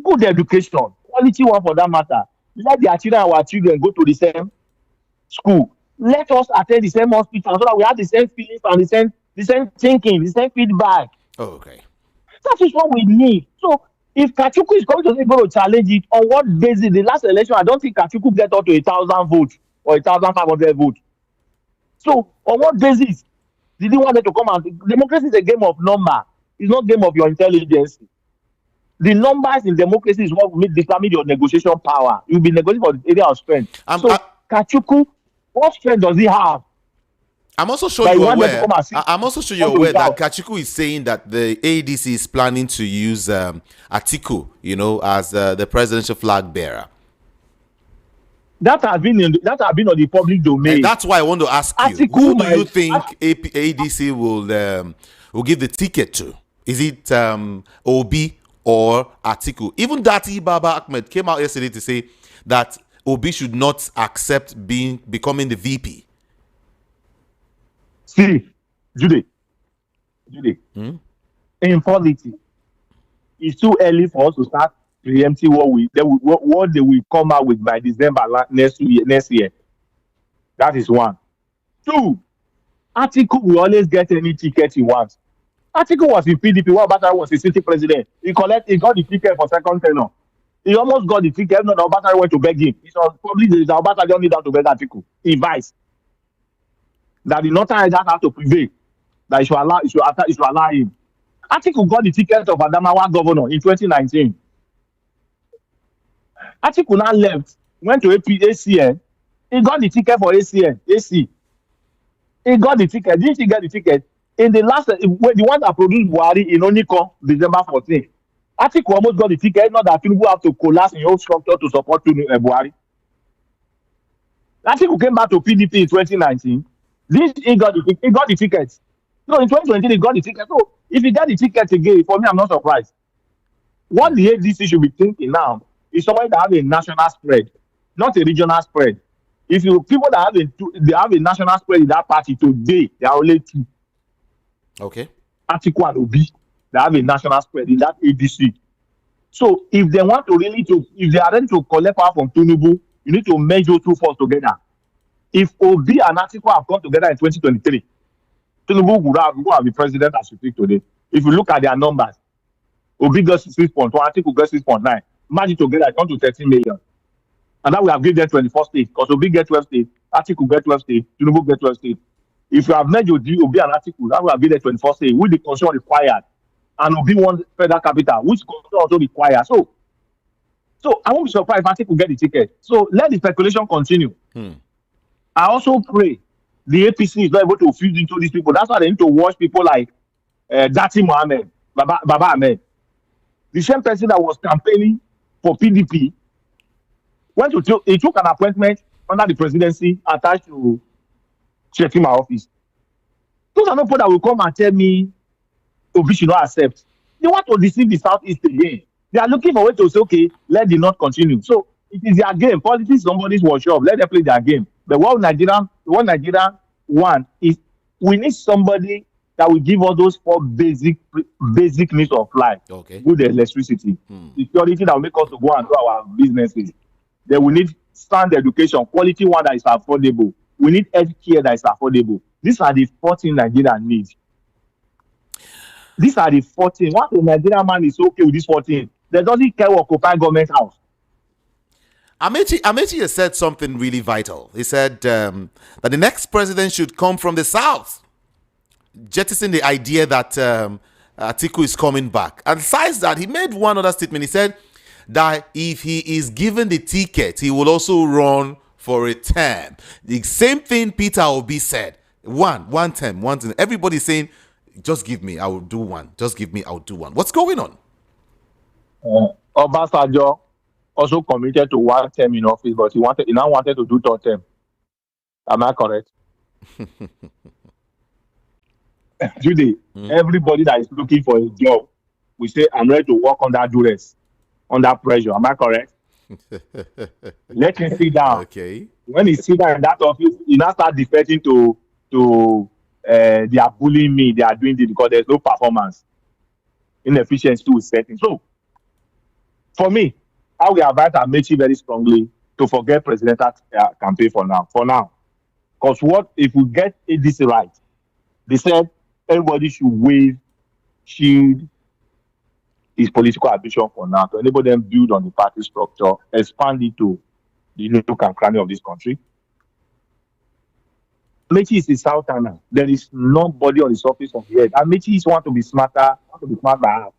C: Good education, quality one for that matter. Let our children go to the same school. Let us attend the same hospital so that we have the same feelings and the same thinking, the same feedback.
A: Okay.
C: That is what we need. So if Kachuku is going to challenge it, on what basis? The last election, I don't think Kachuku get up to 1,000 votes or 1,500 votes. So on what basis did he want them to come out? Democracy is a game of number. It's not game of your intelligence. The numbers in democracy is what will determine your negotiation power. You'll be negotiating for the area of strength. So Kachuku, what strength does he have?
A: I'm also sure
C: That he
A: you're
C: want them to
A: aware.
C: come and sit
A: I'm also sure
C: come
A: you're
C: to
A: aware
C: his house.
A: that Kachiku is saying that the ADC is planning to use Atiku, as the presidential flag bearer.
C: That has been on the public domain.
A: And that's why I want to ask you:
C: Atiku
A: who do you think ADC will give the ticket to? Is it Obi or Atiku? Even Dati Baba Ahmed came out yesterday to say that Obi should not accept becoming the VP.
C: See, Jude, in politics, it's too early for us to start preempting what they will come out with by December next year. That is one. Two, Atiku will always get any ticket he wants. Atiku was in PDP while Obasanjo was the city president. He got the ticket for second tenure. He almost got the ticket. No, Obasanjo went to beg him. It was probably the Obasanjo need to beg Atiku. He advised that the northern elders have to prevail. That he should allow him. Atiku got the ticket of Adamawa governor in 2019. Atiku now left, went to ACN. He got the ticket for ACN, AC. He got the ticket. Didn't he get the ticket? In the last, the one that produced Buhari in Oniko, December 14. Atiku almost got the ticket, not that people have to collapse in your structure to support Buhari. Atiku came back to PDP in 2019. He got the ticket. No, in 2020, he got the ticket. So, if he got the ticket again, for me, I'm not surprised. What the ADC should be thinking now is somebody that have a national spread, not a regional spread. If people that have a national spread in that party today, there are only two.
A: Okay.
C: Atiku and Obi that have a national spread in that ADC. So if they want to if they are ready to collect power from Tinubu, you need to merge those two forces together. If Obi and Atiku have come together in 2023, Tinubu would have been president as we speak today. If you look at their numbers, Obi got 6.1, Atiku got 6.9. Merge it together, it comes to 13 million. And that we have given them 24 states. Because Obi get 12 states, Atiku get 12 states, Tinubu get 12 states. If you have merged Obi and Atiku, that will have given them 24 states, with the constitution required. And Obi wants federal capital, which constitution also required. So I won't be surprised if Atiku get the ticket. So let the speculation continue. I also pray the APC is not able to fuse into these people. That's why they need to watch people like Dati Mohammed, Baba Ahmed. The same person that was campaigning for PDP he took an appointment under the presidency attached to Shetima office. Those are not people that will come and tell me Obi should not accept. They want to deceive the Southeast again. They are looking for a way to say, okay, let the North continue. So it is their game. Politics is somebody's workshop. Let them play their game. But what Nigeria want is we need somebody that will give us those four basic needs of life.
A: Okay.
C: Good electricity, security that will make us to go and do our businesses. Then we need sound education, quality one that is affordable. We need health care that is affordable. These are the 14 Nigeria needs. These are the 14. Once a Nigerian man is okay with these 14, they doesn't care what occupy government house.
A: Amaechi has said something really vital. He said that the next president should come from the South, jettisoning the idea that Atiku is coming back. And besides that, he made one other statement. He said that if he is given the ticket, he will also run for a term. The same thing Peter Obi said. One term. Everybody's saying, just give me, I will do one. Just give me, I will do one. What's going on?
C: Obasanjo also committed to one term in office, but he now wanted to do third term. Am I correct? Judy, everybody that is looking for a job will say, I'm ready to work under duress, under pressure. Am I correct? Let him sit down.
A: Okay.
C: When he sit down in that office, he now start defecting to they are bullying me, they are doing this because there's no performance. Inefficiency is setting. So, for me, I will advise Amaechi very strongly to forget presidential campaign for now. Because what if we get ADC right? They said everybody should shield his political ambition for now to enable them build on the party structure, expand it to the nook and cranny of this country. Amaechi is a southerner. There is nobody on the surface of the earth. Amaechi is want to be smarter to be smart by half.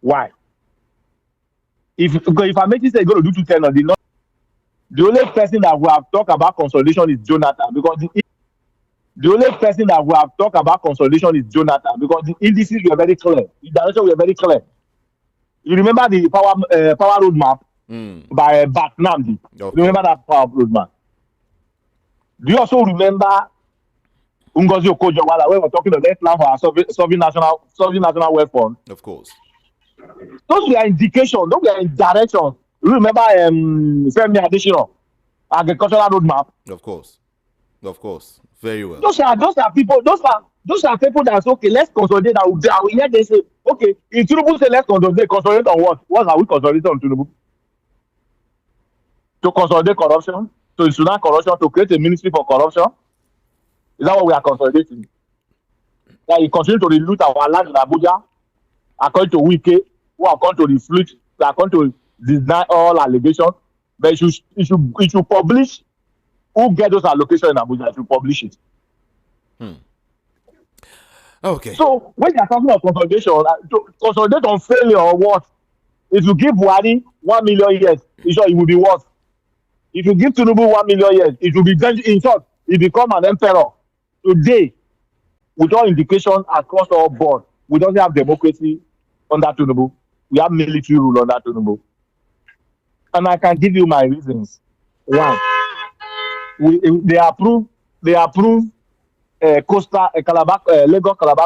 C: Why? If Amaechi say he's going to do 210 on the only person that we have talked about consolidation is Jonathan, because the only person that we have talked about consolidation is Jonathan, because the indices were very clear, the direction were very clear. You remember the power roadmap by Batnamdi? You remember that power roadmap? Do you also remember Ngozi Okonjo-Iweala when we were talking about that plan for our solving national wealth fund?
A: Of course.
C: Those were indications, those were in direction. You remember Femi Adesina, agricultural roadmap?
A: Of course. Very well.
C: Those are people that say, okay, let's consolidate. I will hear they say, okay, if Tinubu say let's consolidate on what? What are we consolidating on Tinubu? To consolidate corruption, to institute corruption, to create a ministry for corruption? Is that what we are consolidating? That you continue to loot our land in Abuja, according to Wike, who are going to refute, they are going to deny all allegations, but it should publish who get those allocations in Abuja. It should publish it.
A: Okay.
C: So when they are talking about consolidation, to consolidate on failure or what? If you give Buhari 1 million years, it will be worse. If you give Tinubu 1 million years, it will be in short, he become an emperor. Today, with all indications across all board, we don't have democracy under Tinubu. We have military rule under Tinubu. And I can give you my reasons. One, they approve Lagos Calabar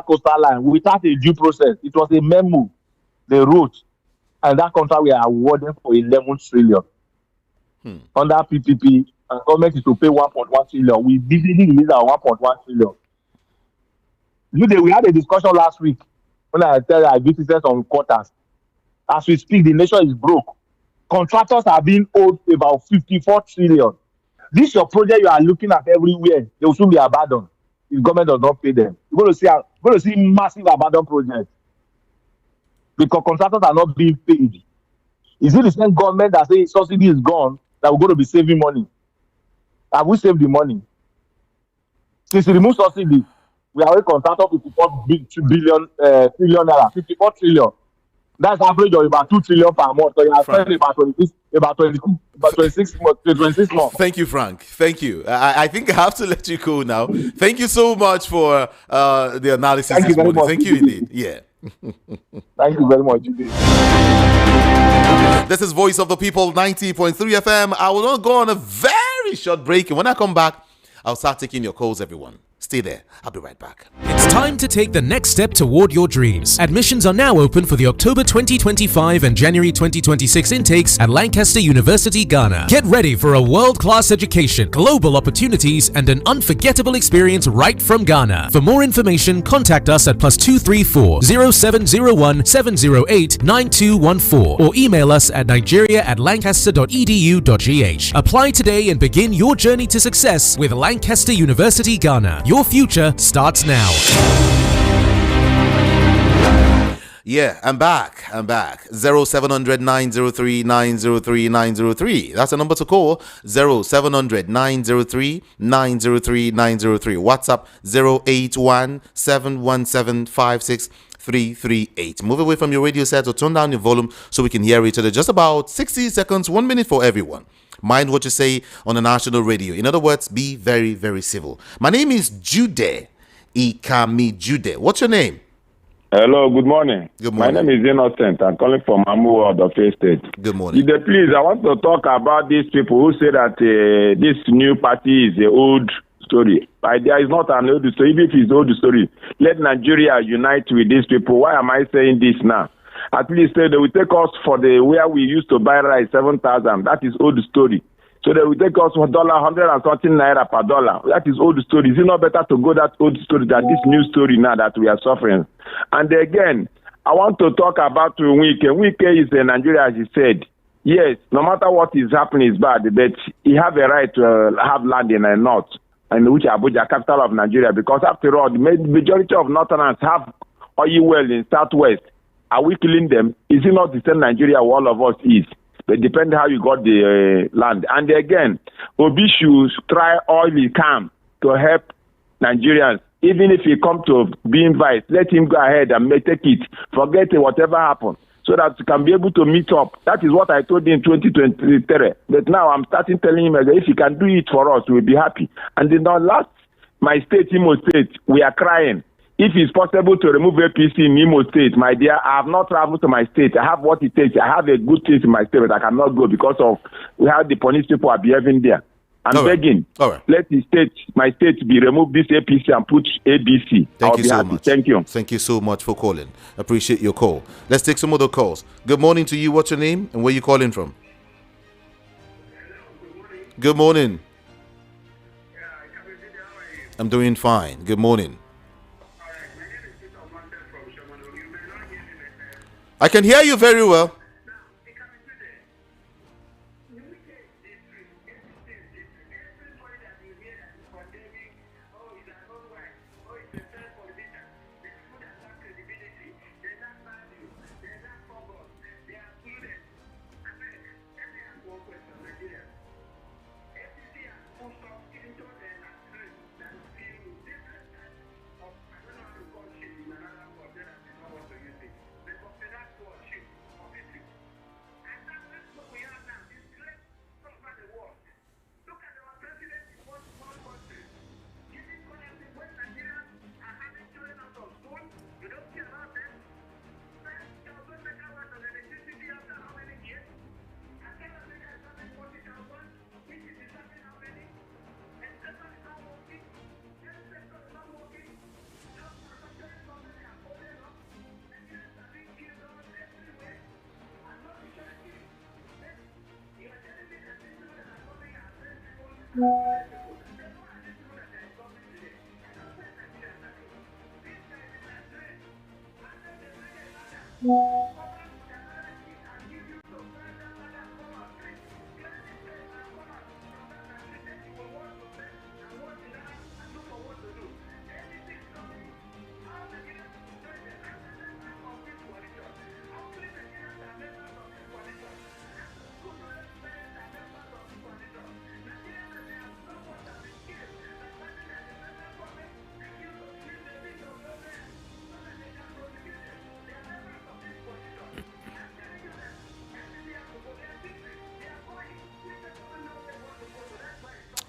C: coastal line without a due process. It was a memo they wrote, and that contract we are awarded for 11 trillion under PPP, and government is to pay 1.1 trillion. We vividly released our 1.1 trillion. We had a discussion last week when I visited some quarters. As we speak, the nation is broke. Contractors are being owed about 54 trillion. This your project you are looking at everywhere. They will soon be abandoned if government does not pay them. You're going to see massive abandoned projects because contractors are not being paid. Is it the same government that says subsidy is gone that we're going to be saving money? Have we saved the money? Since we removed subsidy, we are already contracted 54 trillion naira, 54 trillion. That's average of about 2 trillion per month. So you are spending about 26 months.
A: Thank you, Frank. Thank you. I think I have to let you go now. Thank you so much for the analysis.
C: Thank you very much.
A: Thank you indeed. Yeah.
C: Thank you very much.
A: This is Voice of the People, 90.3 FM. I will not go on a very short break. And when I come back, I'll start taking your calls, everyone. Stay there. I'll be right back.
D: It's time to take the next step toward your dreams. Admissions are now open for the October 2025 and January 2026 intakes at Lancaster University, Ghana. Get ready for a world-class education, global opportunities, and an unforgettable experience right from Ghana. For more information, contact us at +234 0701 708 9214 or email us at nigeria@lancaster.edu.gh. Apply today and begin your journey to success with Lancaster University, Ghana. Your future starts now.
A: Yeah, I'm back. 0700 903 903 903. That's the number to call. 0700 903 903 903. WhatsApp 081 717 56338. Move away from your radio set or turn down your volume so we can hear each other. Just about 60 seconds, 1 minute for everyone. Mind what you say on the national radio. In other words, be very, very civil. My name is Jude Ikami Jude. What's your name?
E: Hello, good morning.
A: Good morning.
E: My name is Innocent. I'm calling from Amu of the Free State.
A: Good morning.
E: Please, I want to talk about these people who say that this new party is an old story. There is not an old story. Even if it's an old story, let Nigeria unite with these people. Why am I saying this now? At least they will take us for where we used to buy rice 7,000. That is old story. So they will take us for $100 and something naira per dollar. That is old story. Is it not better to go that old story than this new story now that we are suffering? And again, I want to talk about Wike. Wike is in Nigeria, as he said. Yes, no matter what is happening is bad, but he have a right to have land in the north, and which Abuja, capital of Nigeria, because after all, the majority of northerners have oil well in southwest. Are we killing them? Is it not the same Nigeria all of us is? But depends how you got the land. And again, Obi should try all he can to help Nigerians Even if he come to be invited, let him go ahead and take it. Forget whatever happened, so that he can be able to meet up. That is what I told him in 2023. But now I'm starting telling him that if he can do it for us, we'll be happy. And in the last, my state, Imo State, we are crying. If it's possible to remove APC in Imo State, my dear, I have not traveled to my state. I have what it takes. I have a good thing in my state, but I cannot go because of how the police people are behaving there. I'm begging.
A: All right.
E: Let the state, my state, be remove this APC and put ABC.
A: Thank you so much.
E: Thank you.
A: Thank you so much for calling. Appreciate your call. Let's take some other calls. Good morning to you. What's your name and where you calling from? Good morning. I'm doing fine. Good morning. I can hear you very well.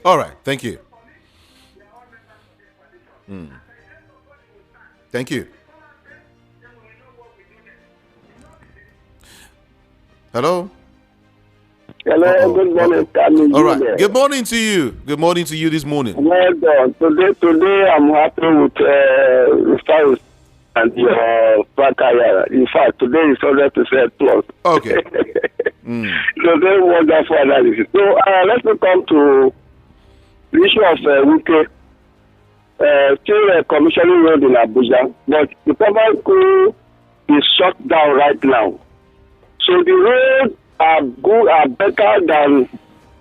A: All right. Thank you. Thank you. Hello?
F: Hello, good morning.
A: All right. Good morning to you. Good morning to you this morning.
F: Well done. Today I'm happy with Mr. and your Prakaya. In fact, today is 100% plus.
A: Okay.
F: So very wonderful analysis. So let's come to the issue of Wike. Still commissioning road in Abuja, but the public school is shut down right now. So the roads are good, are better than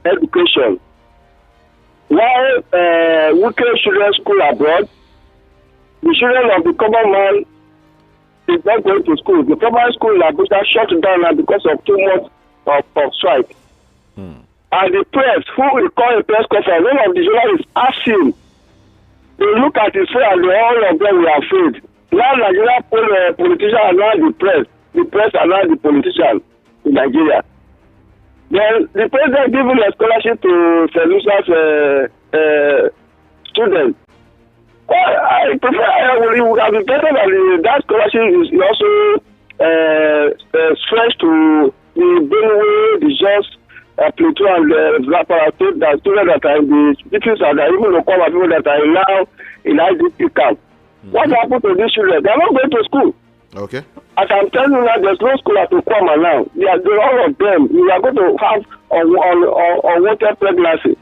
F: education. While Wike Children's School abroad, the children of the common man is not going to school. The public school in Abuja shut down now because of 2 months of strike. And the press, who will call a press conference, one of the journalists asked him, they look at his face and all of them were afraid. Now Nigeria politicians are now the press are now the politicians in Nigeria. Then the president giving a scholarship to St. Lucia's students. Well, I prefer, it would have been better that that scholarship is also stretched to the Benue, the Just, Plateau and Zapara State, that students that are in the cities and even local people that are now in IDP camp. What happened to these children? They are not going to school.
A: Okay.
F: As I'm telling you now, there's no school at Okwama now. All of them, you are going to have unwanted pregnancy.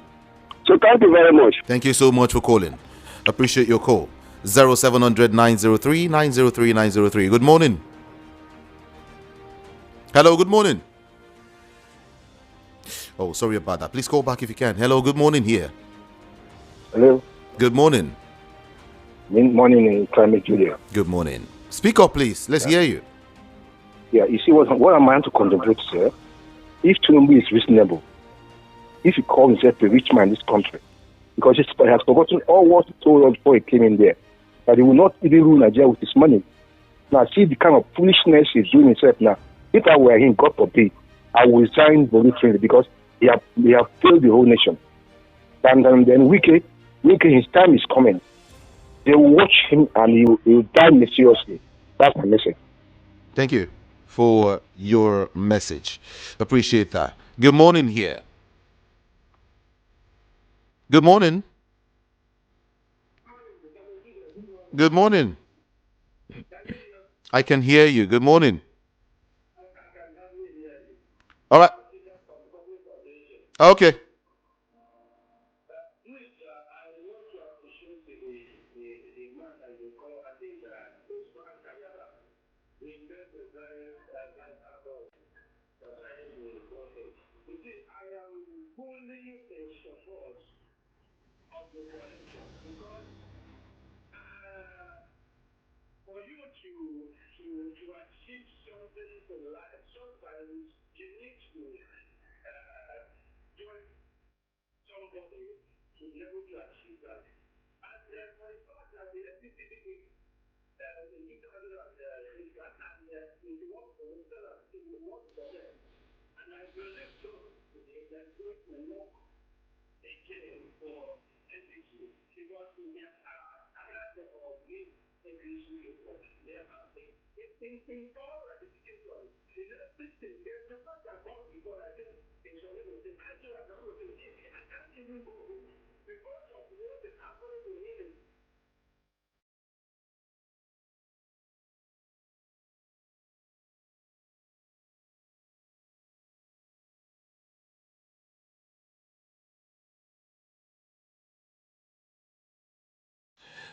F: So thank you very much.
A: Thank you so much for calling. Appreciate your call. 0700 903 903 903. Good morning. Hello, good morning. Oh, sorry about that. Please call back if you can. Hello, good morning here.
G: Hello.
A: Good morning.
G: Good morning in Climate Julia.
A: Good morning. Speak up, please. Let's hear you.
G: Yeah, you see what I'm trying to contemplate, sir. If Tinubu is reasonable, if he calls himself a rich man in this country, because he has forgotten all what he told us before he came in there, that he will not even rule Nigeria with his money. Now, see the kind of foolishness he's doing himself now. If I were him, God forbid, I would resign voluntarily because he have failed the whole nation. And then Wike, his time is coming. They will watch him and he will die mysteriously. That's my message.
A: Thank you for your message. Appreciate that. Good morning here. Good morning. Good morning. I can hear you. Good morning. All right. Okay.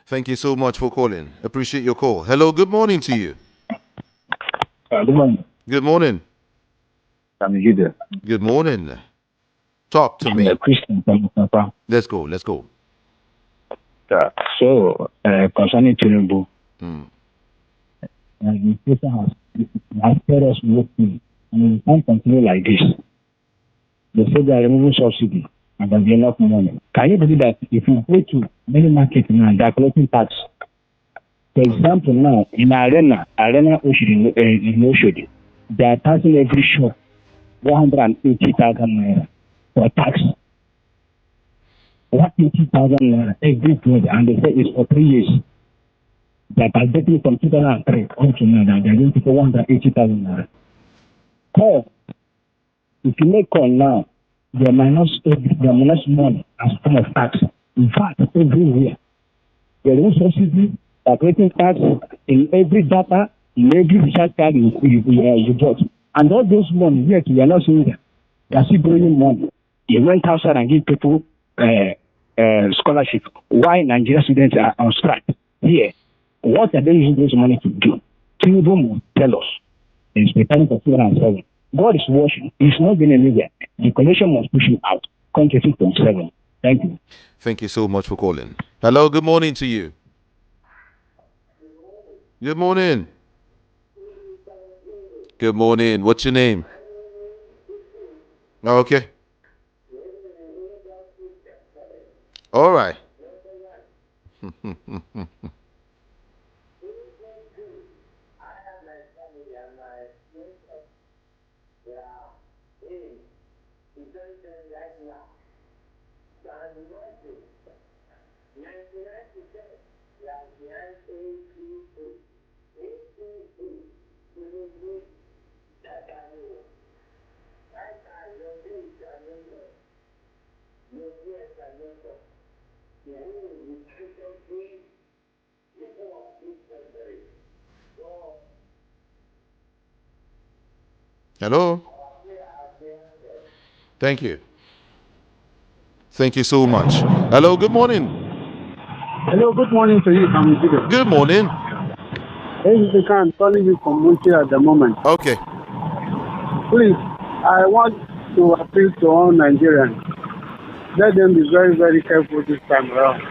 A: Thank you so much for calling. Appreciate your call. Hello, good morning to you.
H: Good morning.
A: Good morning.
H: I'm Judah.
A: Good morning. Talk to
H: I'm
A: me.
H: a Christian from Papa.
A: Let's go. Let's go.
H: So, concerning Tinubu, the person has told us working, and we can't continue like this. They say they are removing subsidy and there'll be enough money. Can you believe that if you go to many markets now, they are collecting tax? For example, now in Arena Oshodi, in Oshodi, they are taxing every shop 180,000 naira for tax. 180,000 naira every day, and they say it's for 3 years. They are getting from 2003 up to now, they are going to pay 180,000 naira. Call. If you make call now, they minus money as form of tax. In fact, everywhere. There is subsidy, operating tax in every data, in every recharge card you got. And all those money, yet we are not seeing them. They are still bringing money. They went outside and give people scholarship. Why Nigerian students are on strike? Here, what are they using this money to do? Tinubu will tell us. It's preparing for 2007. God is watching. He's not going anywhere. The commission must push him out. Country 6.7. Thank you.
A: Thank you so much for calling. Hello, good morning to you. Good morning. Good morning. What's your name? Oh, okay. All right. Hello. Thank you. Thank you so much. Hello, good morning.
I: Hello, good morning to you, Kamisido.
A: Good morning.
I: This is the can calling you from Munchi at the moment.
A: Okay.
I: Please, I want to appeal to all Nigerians. Let them be very, very careful this time around.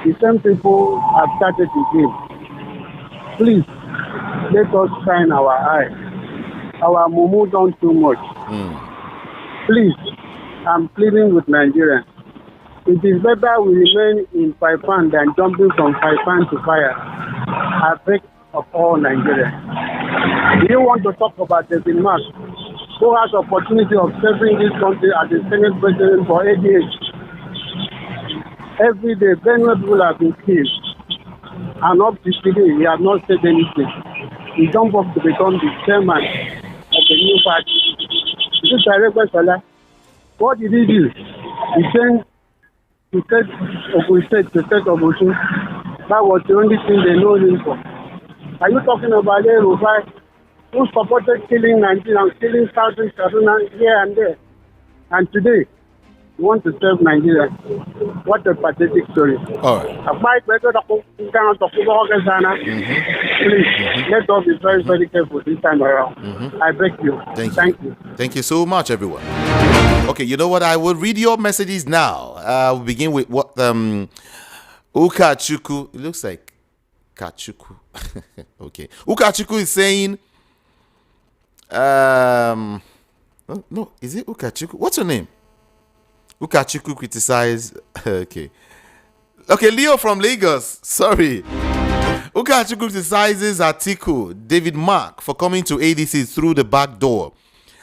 I: The same people have started again. Please, let us shine our eye. Our mumu done too much. Please, I'm pleading with Nigerians. It is better we remain in Paipan than jumping from Paipan to fire. I beg of all Nigerians. Do you want to talk about David Mark, who has opportunity of serving this country as the Senate President for 8 years? Every day, many people have been killed. And up to today, he has not said anything. He jumped up to become the chairman of the new party. This is Director Salah. What did he do? He changed to state of state to state of Osun. That was the only thing they know him for. Are you talking about El Rufai, who supported killing Nigerians, killing thousands of Kaduna here and there? And today, you want to serve Nigeria. What a pathetic story.
A: All right.
I: Please, let us be very, very careful this time around. I beg you. Thank you.
A: Thank you so much, everyone. Okay, you know what? I will read your messages now. We'll begin with what Ukachuku. It looks like Kachuku. Okay. Ukachuku is saying, no, is it Ukachuku? What's your name? Ukachuku criticized. Okay, Leo from Lagos. Sorry. Ukachuku criticizes Atiku, David Mark, for coming to ADC through the back door.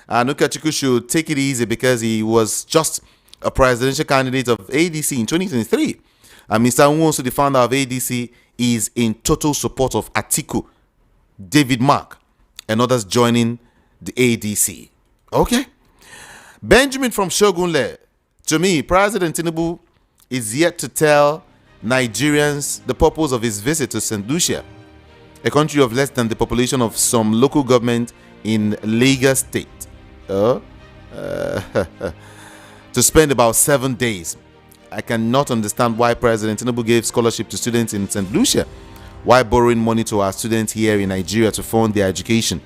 A: And Ukachuku should take it easy because he was just a presidential candidate of ADC in 2023. And Mr. Nwosu, the founder of ADC, is in total support of Atiku, David Mark, and others joining the ADC. Okay. Benjamin from Shogunle. To me, President Tinubu is yet to tell Nigerians the purpose of his visit to St. Lucia, a country of less than the population of some local government in Lagos State, to spend about 7 days. I cannot understand why President Tinubu gave scholarship to students in St. Lucia, while borrowing money to our students here in Nigeria to fund their education.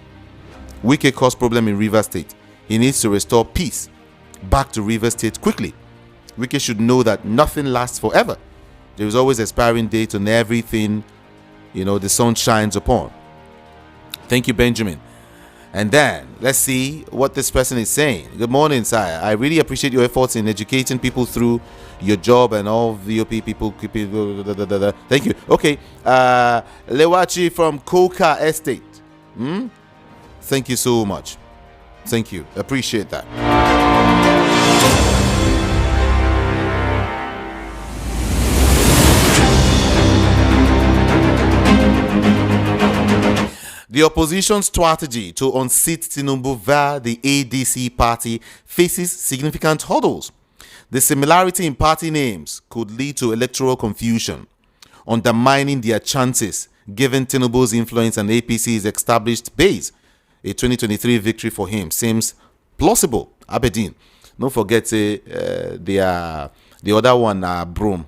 A: Wike caused problem in Rivers State. He needs to restore peace back to Rivers State quickly. Wike should know that nothing lasts forever. There is always expiring date on everything, the sun shines upon. Thank you, Benjamin. And then let's see what this person is saying. Good morning, sire. I really appreciate your efforts in educating people through your job and all VOP people. Thank you. Okay. Lewachi from Koka Estate. Thank you so much. Thank you. Appreciate that. The opposition's strategy to unseat Tinubu via the ADC party faces significant hurdles. The similarity in party names could lead to electoral confusion, undermining their chances given Tinubu's influence and APC's established base. A 2023 victory for him seems plausible. Aberdeen. Don't forget the other one, Broom.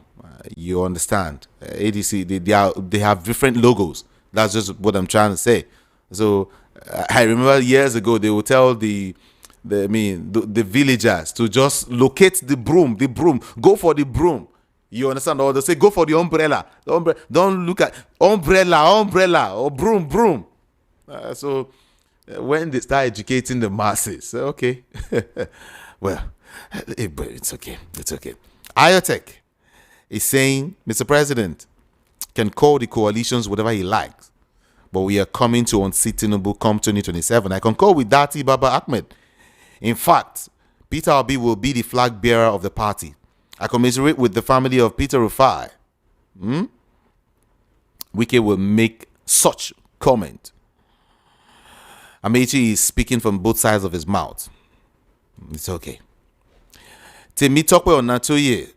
A: You understand? ADC, they have different logos. That's just what I'm trying to say. So I remember years ago they would tell the villagers to just locate the broom, go for the broom. You understand? Or they say go for the umbrella. Don't look at umbrella or broom. So when they start educating the masses, okay, well, it's okay. Iotech is saying Mr. President can call the coalitions whatever he likes, but we are coming to unseat Tinubu come 2027. I concur with Dati Baba Ahmed. In fact, Peter Obi will be the flag bearer of the party. I commiserate with the family of Peter Rufai. Wike will make such comment. Amaechi is speaking from both sides of his mouth. It's okay. Temitope Onatoye,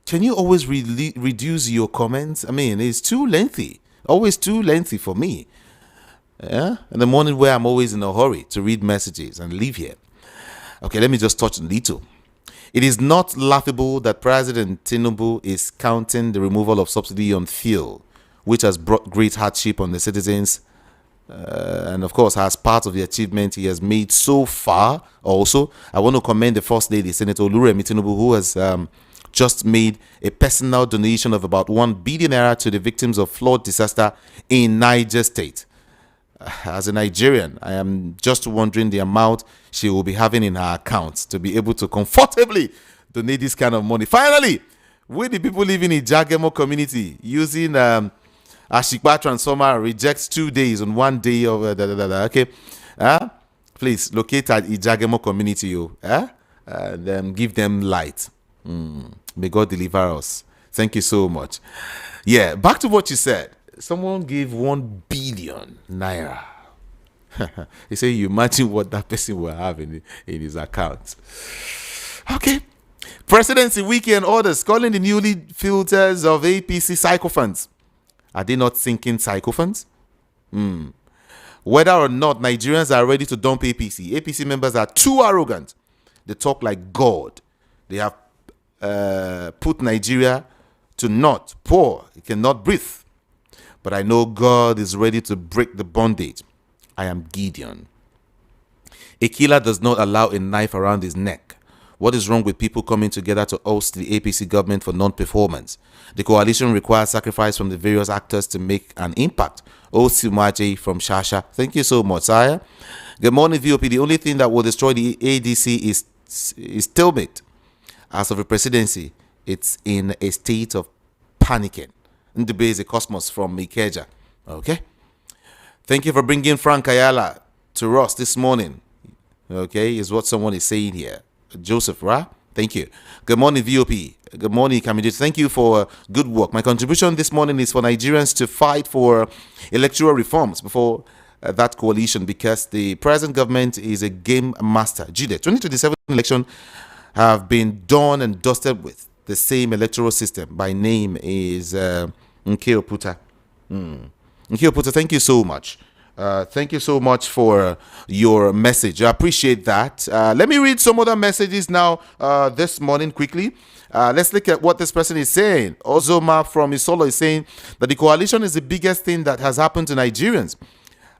A: can you always reduce your comments? I mean, it's too lengthy. Always too lengthy for me. Yeah? In the morning where I'm always in a hurry to read messages and leave here. Okay, let me just touch a little. It is not laughable that President Tinubu is counting the removal of subsidy on fuel, which has brought great hardship on the citizens. And of course, as part of the achievement he has made so far. Also, I want to commend the First Lady, Senator Oluremi Tinubu, who has just made a personal donation of about 1 billion naira to the victims of flood disaster in Niger State. As a Nigerian, I am just wondering the amount she will be having in her account to be able to comfortably donate this kind of money. Finally, We the people living in Jagemo community using Ashikpa transformer rejects 2 days on 1 day of okay. Please locate at Ijagemo community, and then give them light. May God deliver us. Thank you so much. Yeah, back to what you said. Someone gave 1 billion naira. He said, you imagine what that person will have in his account. Okay. Presidency weekend orders calling the newly filters of APC sycophants. Are they not thinking sycophants? Whether or not Nigerians are ready to dump APC members are too arrogant. They talk like God. They have put Nigeria to naught. Poor, it cannot breathe. But I know God is ready to break the bondage. I am Gideon. A killer does not allow a knife around his neck. What is wrong with people coming together to oust the APC government for non-performance? The coalition requires sacrifice from the various actors to make an impact. Osimaje from Shasha. Thank you so much, Sire. Good morning, VOP. The only thing that will destroy the ADC is stalemate. As of the presidency, it's in a state of panicking. Ndube is a cosmos from Ikeja. Okay. Thank you for bringing Frank Ayala to us this morning. Okay, is what someone is saying here. Joseph, right? Thank you. Good morning, VOP. Good morning, Kamiji. Thank you for good work. My contribution this morning is for Nigerians to fight for electoral reforms before that coalition, because the present government is a game master. Jude, 2027 election have been done and dusted with the same electoral system. My name is Nkeo Puta. Nkeo Puta, thank you so much. Thank you so much for your message. I appreciate that. Let me read some other messages now this morning quickly. Let's look at what this person is saying. Ozoma from Isolo is saying that the coalition is the biggest thing that has happened to Nigerians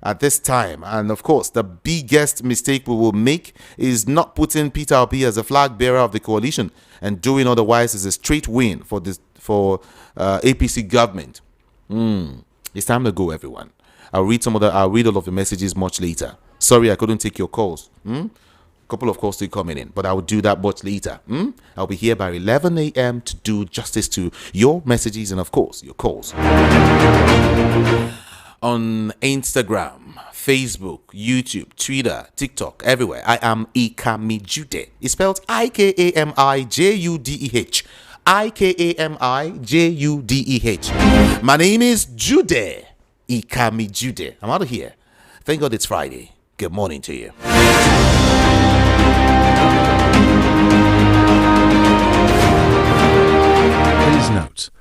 A: at this time. And of course, the biggest mistake we will make is not putting Peter Obi as a flag bearer of the coalition, and doing otherwise is a straight win for APC government. It's time to go, everyone. I'll read all of the messages much later. Sorry I couldn't take your calls. Couple of calls still coming in, but I will do that much later. I'll be here by 11 a.m. to do justice to your messages and, of course, your calls. On Instagram, Facebook, YouTube, Twitter, TikTok, everywhere, I am Ikamijudeh. It's spelled Ikamijudeh. Ikamijudeh. My name is Jude. Ikamijudeh. I'm out of here. Thank God it's Friday. Good morning to you.
D: Please note,